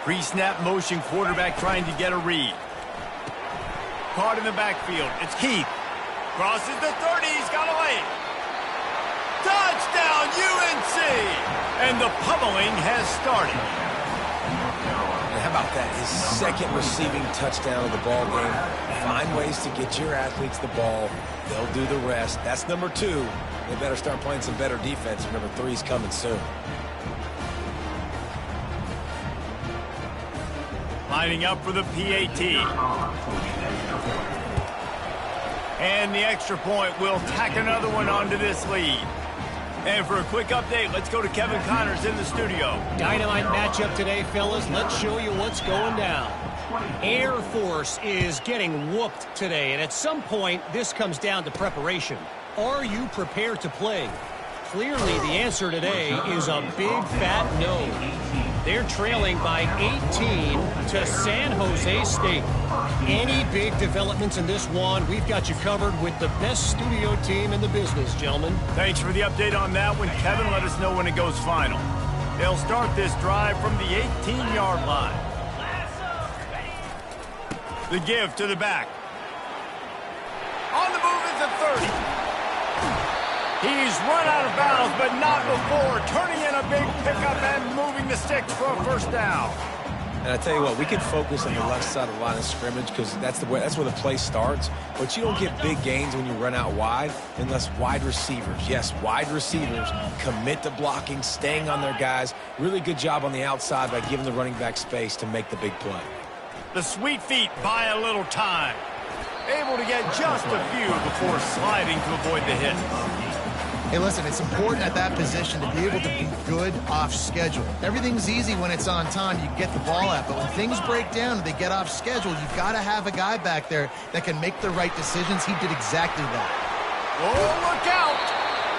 Pre-snap motion, quarterback trying to get a read. Caught in the backfield. It's Keith. Crosses the 30. He's got a lane. Touchdown, UNC! And the pummeling has started. And how about that? His second receiving touchdown of the ball game. Find ways to get your athletes the ball. They'll do the rest. That's number 2. They better start playing some better defense. Number 3 is coming soon. Lining up for the PAT. And the extra point will tack another one onto this lead. And for a quick update, let's go to Kevin Connors in the studio. Dynamite matchup today, fellas. Let's show you what's going down. Air Force is getting whooped today, and at some point, this comes down to preparation. Are you prepared to play? Clearly, the answer today is a big, fat no. They're trailing by 18 to San Jose State. Any big developments in this one, we've got you covered with the best studio team in the business, gentlemen. Thanks for the update on that one, Kevin. Let us know when it goes final. They'll start this drive from the 18-yard line. The give to the back. On the move is the 30. He's run out of bounds, but not before turning in a big pickup and moving the sticks for a first down. And I tell you what, we can focus on the left side of the line of scrimmage because that's where the play starts. But you don't get big gains when you run out wide unless wide receivers, yes, wide receivers, commit to blocking, staying on their guys. Really good job on the outside by giving the running back space to make the big play. The sweet feet buy a little time. Able to get just a few before sliding to avoid the hit. Hey, listen, it's important at that position to be able to be good off schedule. Everything's easy when it's on time. You get the ball out. But when things break down and they get off schedule, you've got to have a guy back there that can make the right decisions. He did exactly that. Oh, look out!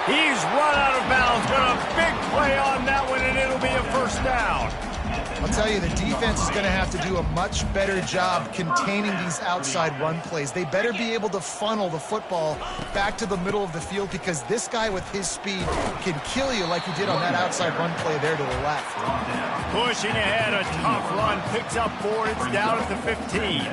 He's run out of bounds, but a big play on that one, and it'll be a first down. I'll tell you, the defense is going to have to do a much better job containing these outside run plays. They better be able to funnel the football back to the middle of the field, because this guy with his speed can kill you like he did on that outside run play there to the left. Pushing ahead, a tough run, picks up 4, it's down at the 15.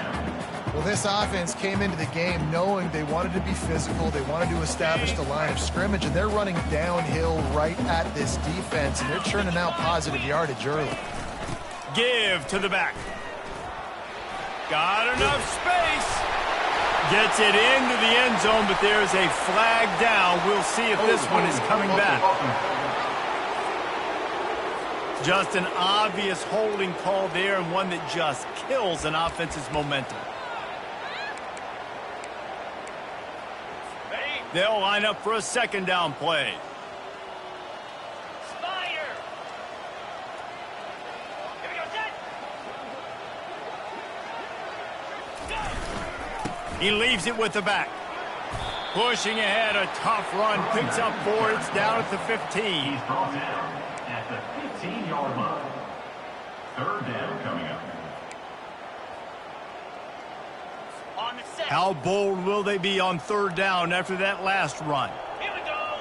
Well, this offense came into the game knowing they wanted to be physical, they wanted to establish the line of scrimmage, and they're running downhill right at this defense, and they're churning out positive yardage early. Give to the back. Got enough space. Gets it into the end zone, but there's a flag down. We'll see if this one is coming back. Just an obvious holding call there, and one that just kills an offense's momentum. They'll line up for a second down play. He leaves it with the back. Pushing ahead, a tough run, picks up 4, it's down at the 15. He's brought down at the 15-yard line. Third down coming up. How bold will they be on third down after that last run? Here we go.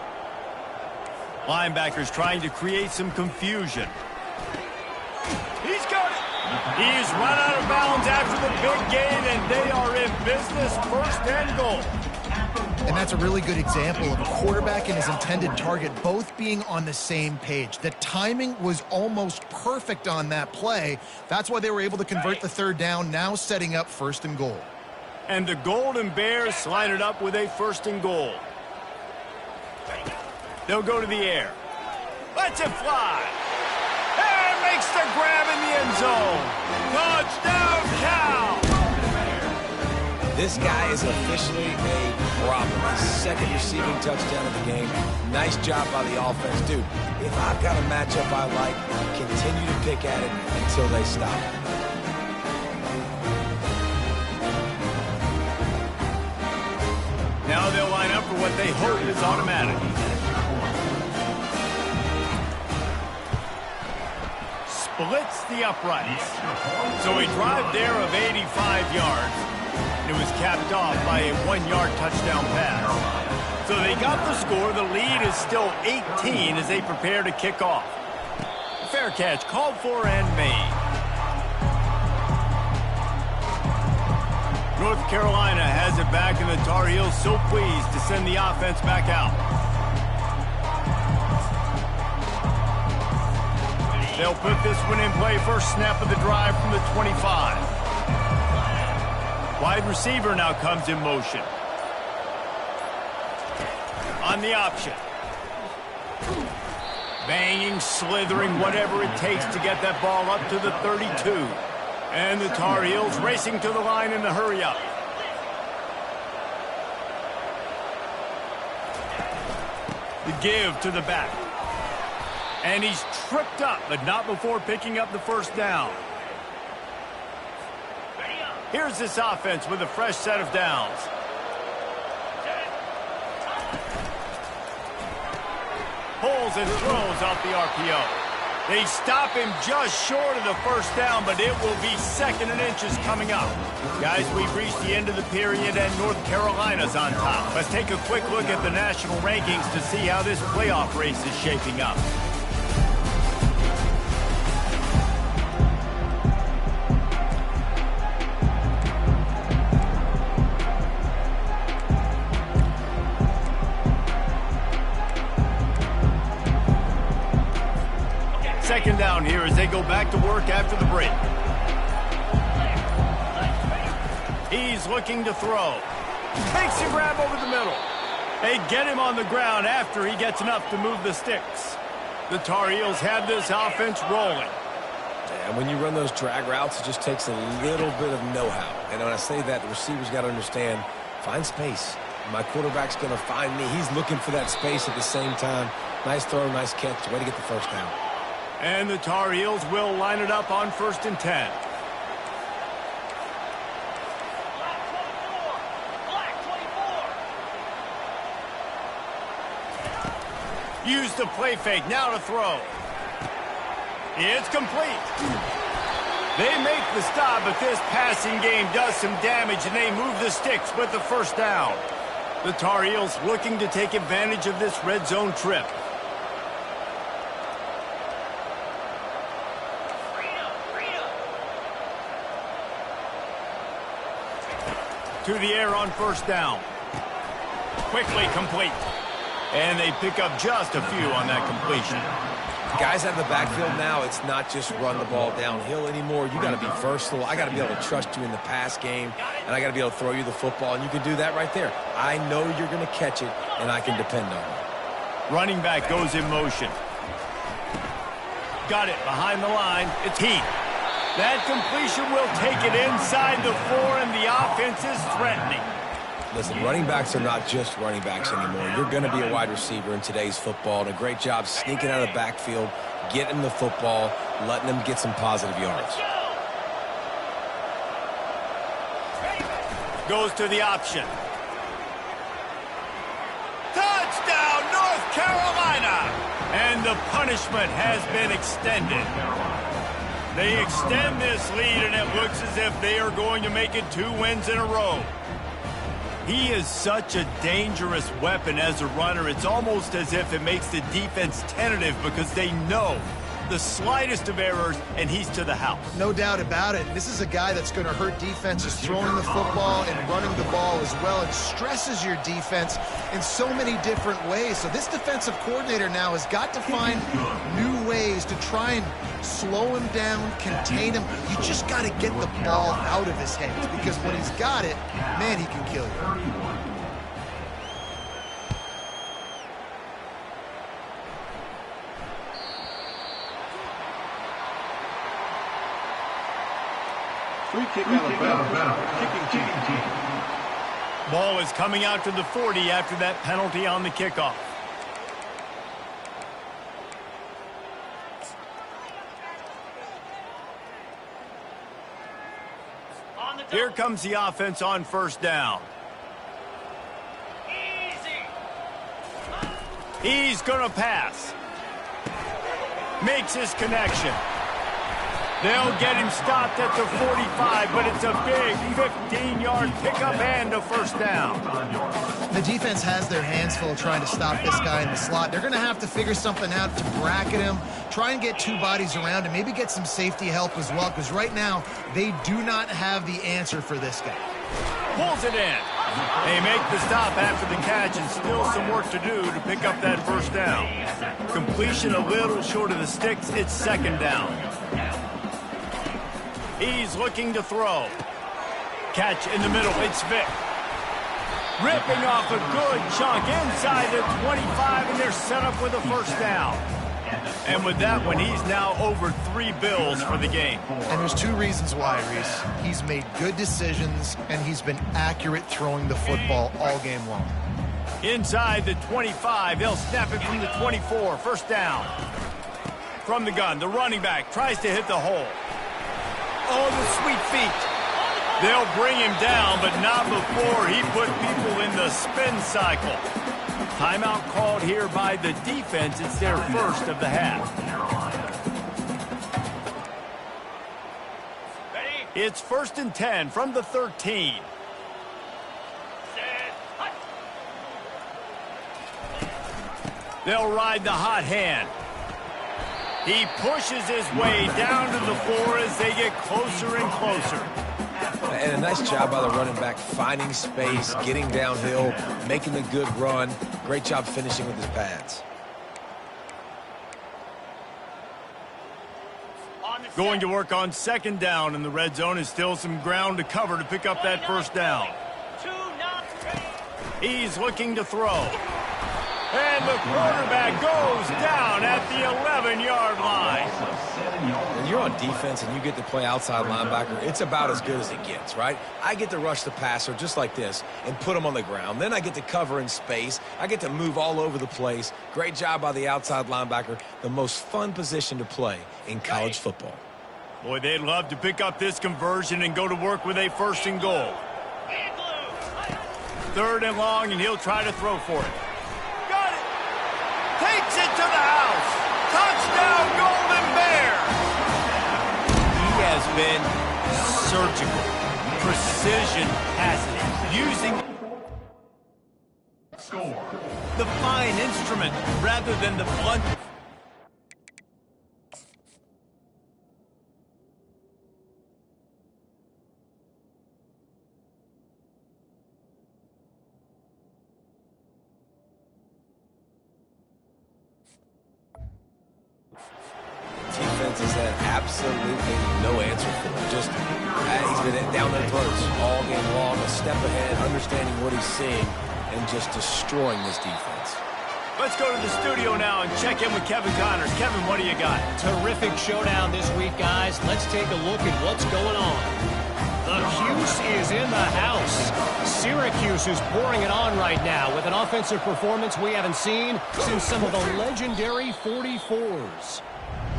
Linebackers trying to create some confusion. He's got it. He's run out of bounds after the big gain, and they are in business, first and goal. And that's a really good example of a quarterback and his intended target both being on the same page. The timing was almost perfect on that play. That's why they were able to convert the third down, now setting up first and goal. And the Golden Bears line it up with a first and goal. They'll go to the air. Lets it fly. And makes the grab in the end zone. Touchdown, Cal! This guy is officially a problem. His second receiving touchdown of the game. Nice job by the offense. Dude, if I've got a matchup I like, continue to pick at it until they stop. Now they'll line up for what they hope is automatic. Splits the uprights. So a drive there of 85 yards. It was capped off by a 1-yard touchdown pass. So they got the score. The lead is still 18 as they prepare to kick off. Fair catch called for and made. North Carolina has it back, and the Tar Heels so pleased to send the offense back out. They'll put this one in play. First snap of the drive from the 25. Wide receiver now comes in motion. On the option. Banging, slithering, whatever it takes to get that ball up to the 32. And the Tar Heels racing to the line in the hurry-up. The give to the back. And he's tripped up, but not before picking up the first down. Here's this offense with a fresh set of downs. Pulls and throws off the RPO. They stop him just short of the first down, but it will be second and inches coming up. Guys, we've reached the end of the period, and North Carolina's on top. Let's take a quick look at the national rankings to see how this playoff race is shaping up. Second down here as they go back to work after the break. He's looking to throw. Makes a grab over the middle. They get him on the ground after he gets enough to move the sticks. The Tar Heels have this offense rolling. And when you run those drag routes, it just takes a little bit of know-how. And when I say that, the receivers got to understand, find space. My quarterback's going to find me. He's looking for that space at the same time. Nice throw, nice catch. Way to get the first down. And the Tar Heels will line it up on 1st and 10. Use the play fake, now to throw. It's complete. They make the stop, but this passing game does some damage, and they move the sticks with the first down. The Tar Heels looking to take advantage of this red zone trip. To the air on first down. Quickly complete. And they pick up just a few on that completion. Guys out of the backfield now, it's not just run the ball downhill anymore. You got to be versatile. I got to be able to trust you in the pass game, and I got to be able to throw you the football, and you can do that right there. I know you're going to catch it, and I can depend on it. Running back goes in motion. Got it behind the line. It's Heath. That completion will take it inside the 4, and the offense is threatening. Listen, running backs are not just running backs anymore. You're going to be a wide receiver in today's football, and a great job sneaking out of the backfield, getting the football, letting them get some positive yards. Goes to the option. Touchdown, North Carolina! And the punishment has been extended. They extend this lead, and it looks as if they are going to make it 2 wins in a row. He is such a dangerous weapon as a runner. It's almost as if it makes the defense tentative because they know the slightest of errors, and he's to the house. No doubt about it. This is a guy that's going to hurt defenses throwing the football and running the ball as well. It stresses your defense in so many different ways. So this defensive coordinator now has got to find new ways to try and slow him down, contain him. You just got to get the ball out of his hands, because when he's got it, man, he can kill you. Free kick, Alabama. Kicking team. Ball is coming out to the 40 after that penalty on the kickoff. Here comes the offense on first down. He's going to pass. Makes his connection. They'll get him stopped at the 45, but it's a big 15-yard pickup and a first down. The defense has their hands full trying to stop this guy in the slot. They're going to have to figure something out to bracket him, try and get 2 bodies around him, maybe get some safety help as well, because right now they do not have the answer for this guy. Pulls it in. They make the stop after the catch, and still some work to do to pick up that first down. Completion a little short of the sticks. It's second down. He's looking to throw. Catch in the middle. It's Vick. Ripping off a good chunk inside the 25, and they're set up with a first down. And with that one, he's now over 3 bills for the game. And there's 2 reasons why, Reese. He's made good decisions, and he's been accurate throwing the football all game long. Inside the 25, they'll snap it from the 24. First down. From the gun, the running back tries to hit the hole. Oh, the sweet feet. They'll bring him down, but not before he put people in the spin cycle. Timeout called here by the defense. It's their first of the half. It's 1st and 10 from the 13. They'll ride the hot hand. He pushes his way down to the 4 as they get closer and closer. And a nice job by the running back, finding space, getting downhill, making a good run. Great job finishing with his pads. Going to work on second down in the red zone. Is still some ground to cover to pick up that first down. He's looking to throw. And the quarterback goes down at the 11-yard line. When you're on defense and you get to play outside linebacker, it's about as good as it gets, right? I get to rush the passer just like this and put him on the ground. Then I get to cover in space. I get to move all over the place. Great job by the outside linebacker. The most fun position to play in college football. Boy, they'd love to pick up this conversion and go to work with a 1st and goal. 3rd and long, and he'll try to throw for it. Got it! Takes it to the house! Touchdown, Golden Bear! He has been surgical. Precision passing, using the fine instrument rather than the blunt. Defense has had absolutely no answer for him. Just, he's been down their throats all game long, a step ahead, understanding what he's seeing, and just destroying this defense. Let's go to the studio now and check in with Kevin Connors. Kevin, what do you got? Terrific showdown this week, guys. Let's take a look at what's going on. The Cuse is in the house. Syracuse is pouring it on right now with an offensive performance we haven't seen since some of the legendary 44s.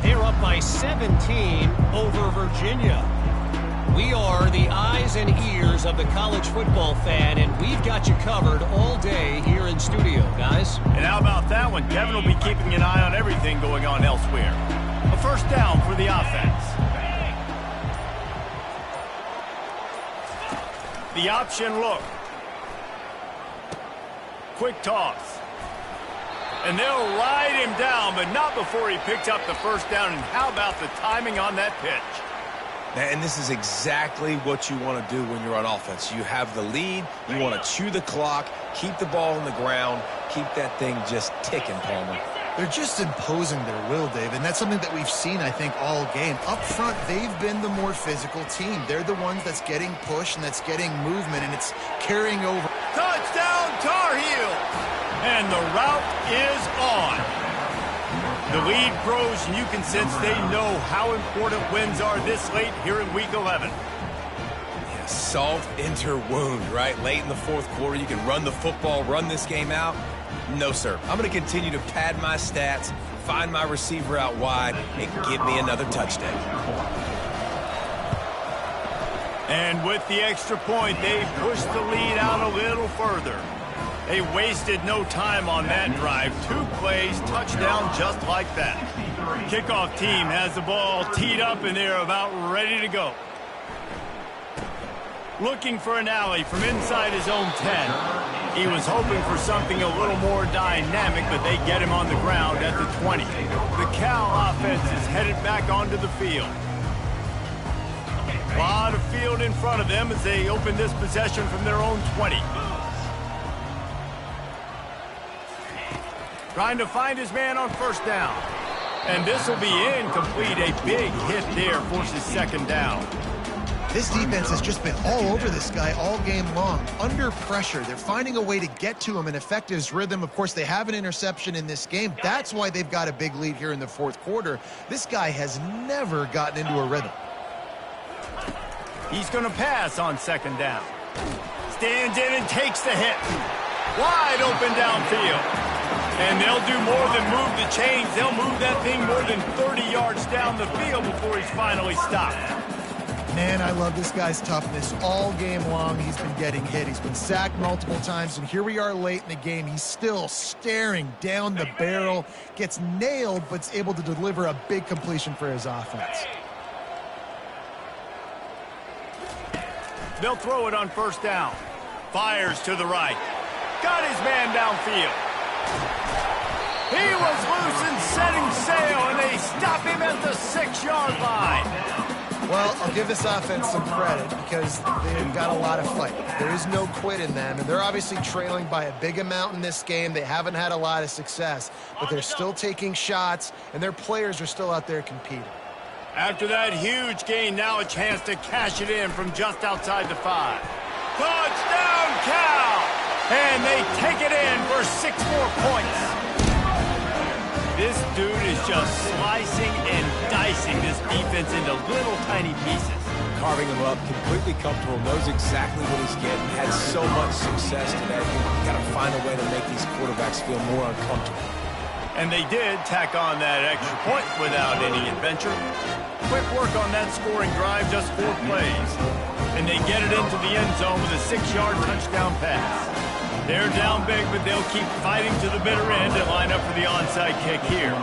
They're up by 17 over Virginia. We are the eyes and ears of the college football fan, and we've got you covered all day here in studio, guys. And how about that one? Kevin will be keeping an eye on everything going on elsewhere. A first down for the offense. The option look. Quick toss. And they'll ride him down, but not before he picked up the first down. And how about the timing on that pitch? And this is exactly what you want to do when you're on offense. You have the lead, you want to chew the clock, keep the ball on the ground, keep that thing just ticking, Palmer. They're just imposing their will, Dave, and that's something that we've seen, I think, all game. Up front, they've been the more physical team. They're the ones that's getting pushed and that's getting movement, and it's carrying over. Touchdown, Tar Heel! And the route is on. The lead grows, and you can sense they know how important wins are this late here in Week 11. Yeah, salt enter wound, right? Late in the fourth quarter, you can run the football, run this game out. No, sir. I'm going to continue to pad my stats, find my receiver out wide, and give me another touchdown. And with the extra point, they pushed the lead out a little further. They wasted no time on that drive. 2 plays, touchdown just like that. Kickoff team has the ball teed up, and they're about ready to go. Looking for an alley from inside his own 10. He was hoping for something a little more dynamic, but they get him on the ground at the 20. The Cal offense is headed back onto the field. A lot of field in front of them as they open this possession from their own 20. Trying to find his man on first down. And this will be incomplete. A big hit there forces second down. This defense has just been all over this guy all game long. Under pressure, they're finding a way to get to him and affect his rhythm. Of course, they have an interception in this game. That's why they've got a big lead here in the fourth quarter. This guy has never gotten into a rhythm. He's going to pass on second down. Stands in and takes the hit. Wide open downfield. And they'll do more than move the chains. They'll move that thing more than 30 yards down the field before he's finally stopped. Man, I love this guy's toughness. All game long, he's been getting hit. He's been sacked multiple times, and here we are late in the game. He's still staring down the barrel, gets nailed, but is able to deliver a big completion for his offense. They'll throw it on first down. Fires to the right. Got his man downfield. He was loose and setting sail, and they stop him at the 6-yard line. Well, I'll give this offense some credit because they've got a lot of fight. There is no quit in them, and they're obviously trailing by a big amount in this game. They haven't had a lot of success, but they're still taking shots, and their players are still out there competing. After that huge gain, now a chance to cash it in from just outside the 5. Touchdown, Cal! And they take it in for 6 more points. This dude is just slicing and dicing this defense into little tiny pieces. Carving him up, completely comfortable, knows exactly what he's getting, had so much success today. You got to find a way to make these quarterbacks feel more uncomfortable. And they did tack on that extra point without any adventure. Quick work on that scoring drive, just 4 plays. And they get it into the end zone with a 6-yard touchdown pass. They're down big, but they'll keep fighting to the bitter end and line up for the onside kick here.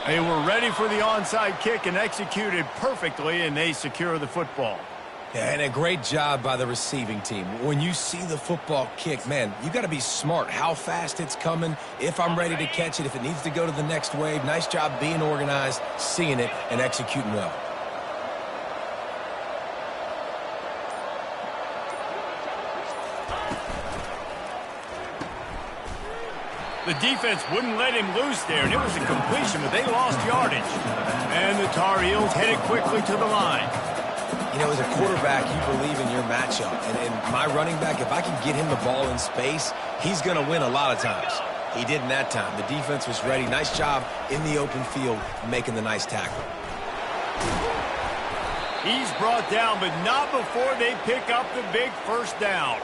They were ready for the onside kick and executed perfectly, and they secure the football. Yeah, and a great job by the receiving team. When you see the football kick, man, you got to be smart how fast it's coming, if I'm ready to catch it, if it needs to go to the next wave. Nice job being organized, seeing it, and executing well. The defense wouldn't let him loose there, and it was a completion, but they lost yardage. And the Tar Heels headed quickly to the line. You know, as a quarterback, you believe in your matchup. And my running back, if I can get him the ball in space, he's going to win a lot of times. He didn't that time. The defense was ready. Nice job in the open field making the nice tackle. He's brought down, but not before they pick up the big first down.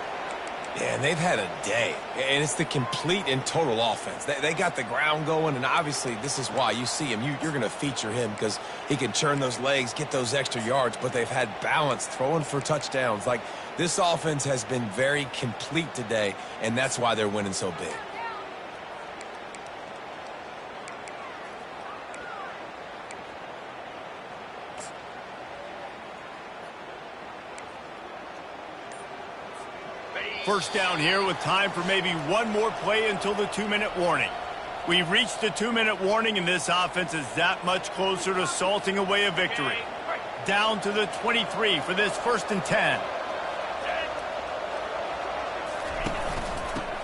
Yeah, and they've had a day, and it's the complete and total offense. They got the ground going, and obviously this is why you see him. You're going to feature him because he can churn those legs, get those extra yards, but they've had balance throwing for touchdowns. Like, this offense has been very complete today, and that's why they're winning so big. First down here with time for maybe one more play until the 2-minute warning. We've reached the 2-minute warning, and this offense is that much closer to salting away a victory. Down to the 23 for this 1st and 10.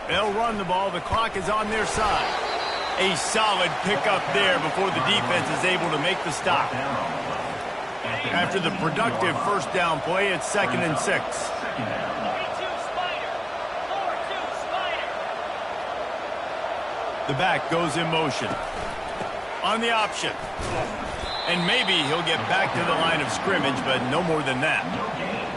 They'll run the ball. The clock is on their side. A solid pickup there before the defense is able to make the stop. After the productive first down play, it's 2nd and 6. The back goes in motion. On the option. And maybe he'll get back to the line of scrimmage, but no more than that.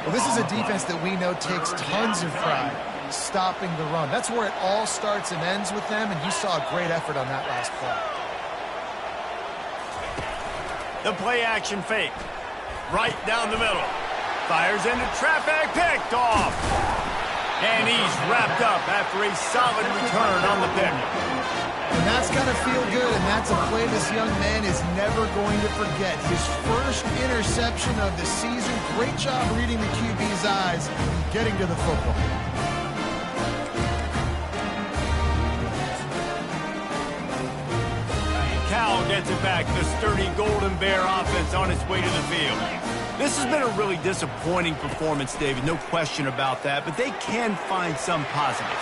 Well, this is a defense that we know takes tons of pride stopping the run. That's where it all starts and ends with them, and you saw a great effort on that last play. The play action fake. Right down the middle. Fires into traffic, picked off. And he's wrapped up after a solid return on the pick. And that's got to feel good, and that's a play this young man is never going to forget. His first interception of the season. Great job reading the QB's eyes and getting to the football. Cal gets it back. The sturdy Golden Bear offense on its way to the field. This has been a really disappointing performance, David. No question about that, but they can find some positives.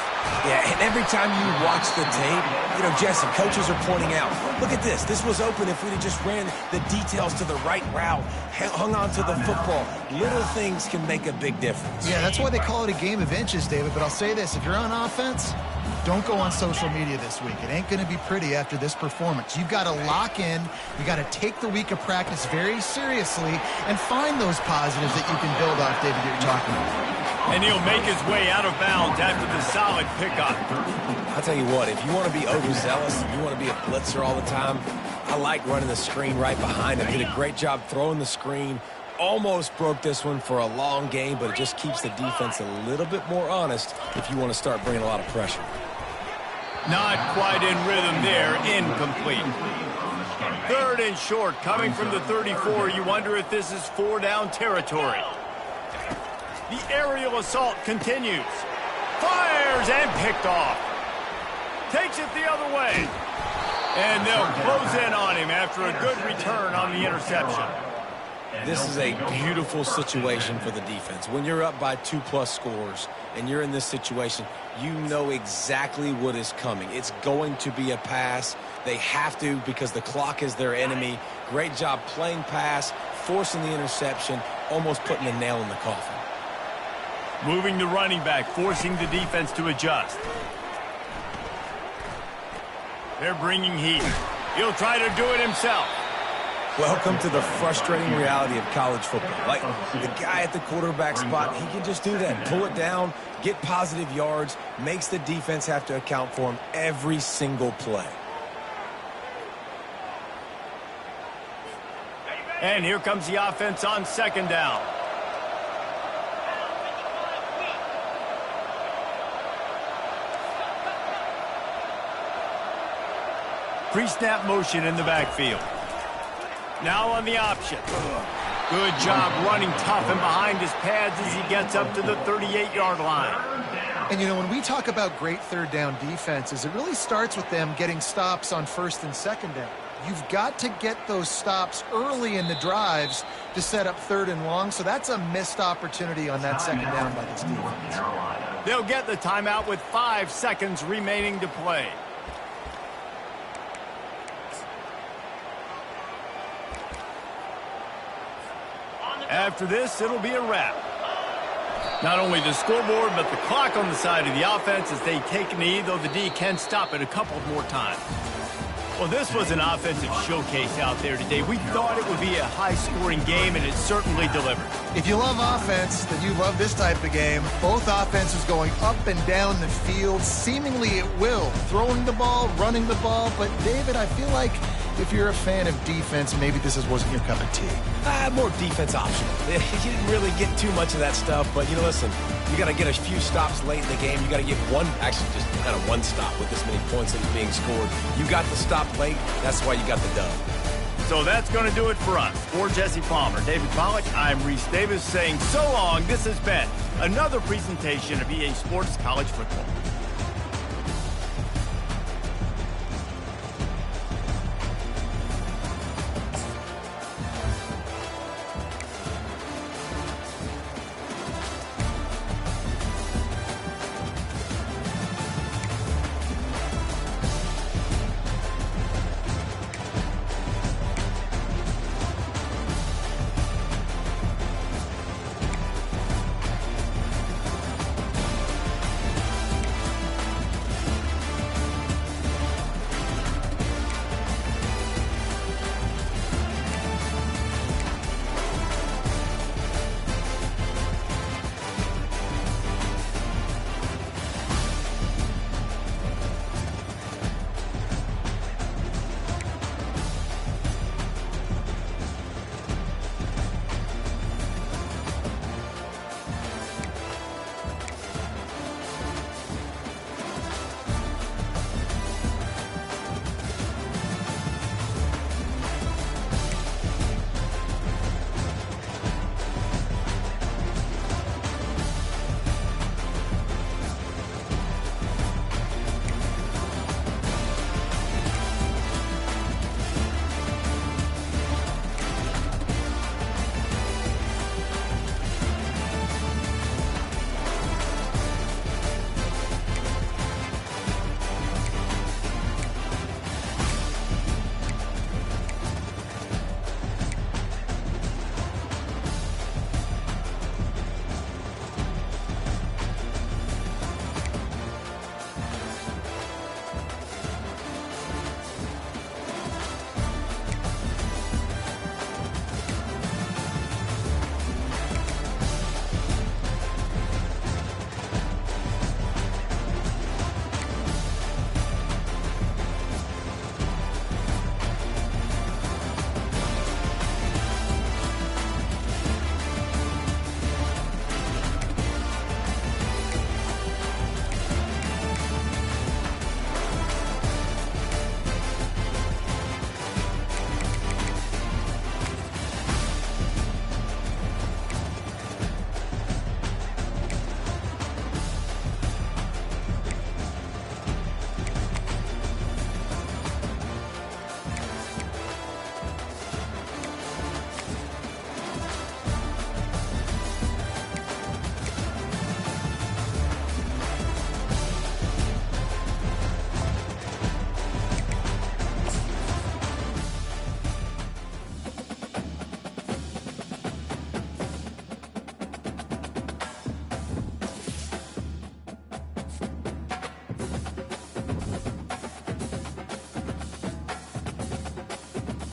Yeah, and every time you watch the tape, you know, Jesse, coaches are pointing out, look at this. This was open if we'd have just ran the details to the right route, hung on to the football. Little things can make a big difference. Yeah, that's why they call it a game of inches, David. But I'll say this, if you're on offense, don't go on social media this week. It ain't going to be pretty after this performance. You've got to lock in. You got to take the week of practice very seriously and find those positives that you can build off, David, that you're talking about. And he'll make his way out of bounds after the solid pickup. I'll tell you what, if you want to be overzealous, if you want to be a blitzer all the time, I like running the screen right behind him. Did a great job throwing the screen. Almost broke this one for a long game, but it just keeps the defense a little bit more honest if you want to start bringing a lot of pressure. Not quite in rhythm there. Incomplete. 3rd and short, coming from the 34. You wonder if this is 4-down territory. The aerial assault continues. Fires and picked off. Takes it the other way. And they'll close in on him after a good return on the interception. This is a beautiful situation for the defense. When you're up by 2+ scores and you're in this situation, you know exactly what is coming. It's going to be a pass. They have to because the clock is their enemy. Great job playing pass, forcing the interception, almost putting a nail in the coffin. Moving the running back, forcing the defense to adjust. They're bringing heat. He'll try to do it himself. Welcome to the frustrating reality of college football. Like, the guy at the quarterback spot, he can just do that. Pull it down, get positive yards, makes the defense have to account for him every single play. And here comes the offense on 2nd down. Pre-snap motion in the backfield. Now on the option. Good job running tough and behind his pads as he gets up to the 38-yard line. And, you know, when we talk about great third down defenses, it really starts with them getting stops on first and second down. You've got to get those stops early in the drives to set up third and long, so that's a missed opportunity on that second down by this defense. They'll get the timeout with 5 seconds remaining to play. After this, it'll be a wrap. Not only the scoreboard, but the clock on the side of the offense as they take a knee, though the D can stop it a couple more times. Well, this was an offensive showcase out there today. We thought it would be a high-scoring game, and it certainly delivered. If you love offense, then you love this type of game. Both offenses going up and down the field, seemingly at will. Throwing the ball, running the ball. But, David, I feel like if you're a fan of defense, maybe this wasn't your cup of tea. More defense optional. You didn't really get too much of that stuff, but, you know, listen, you got to get a few stops late in the game. You got to get one stop with this many points that is being scored. You got the stop late. That's why you got the dub. So that's going to do it for us. For Jesse Palmer, David Pollack, I'm Reese Davis saying so long. This has been another presentation of EA Sports College Football.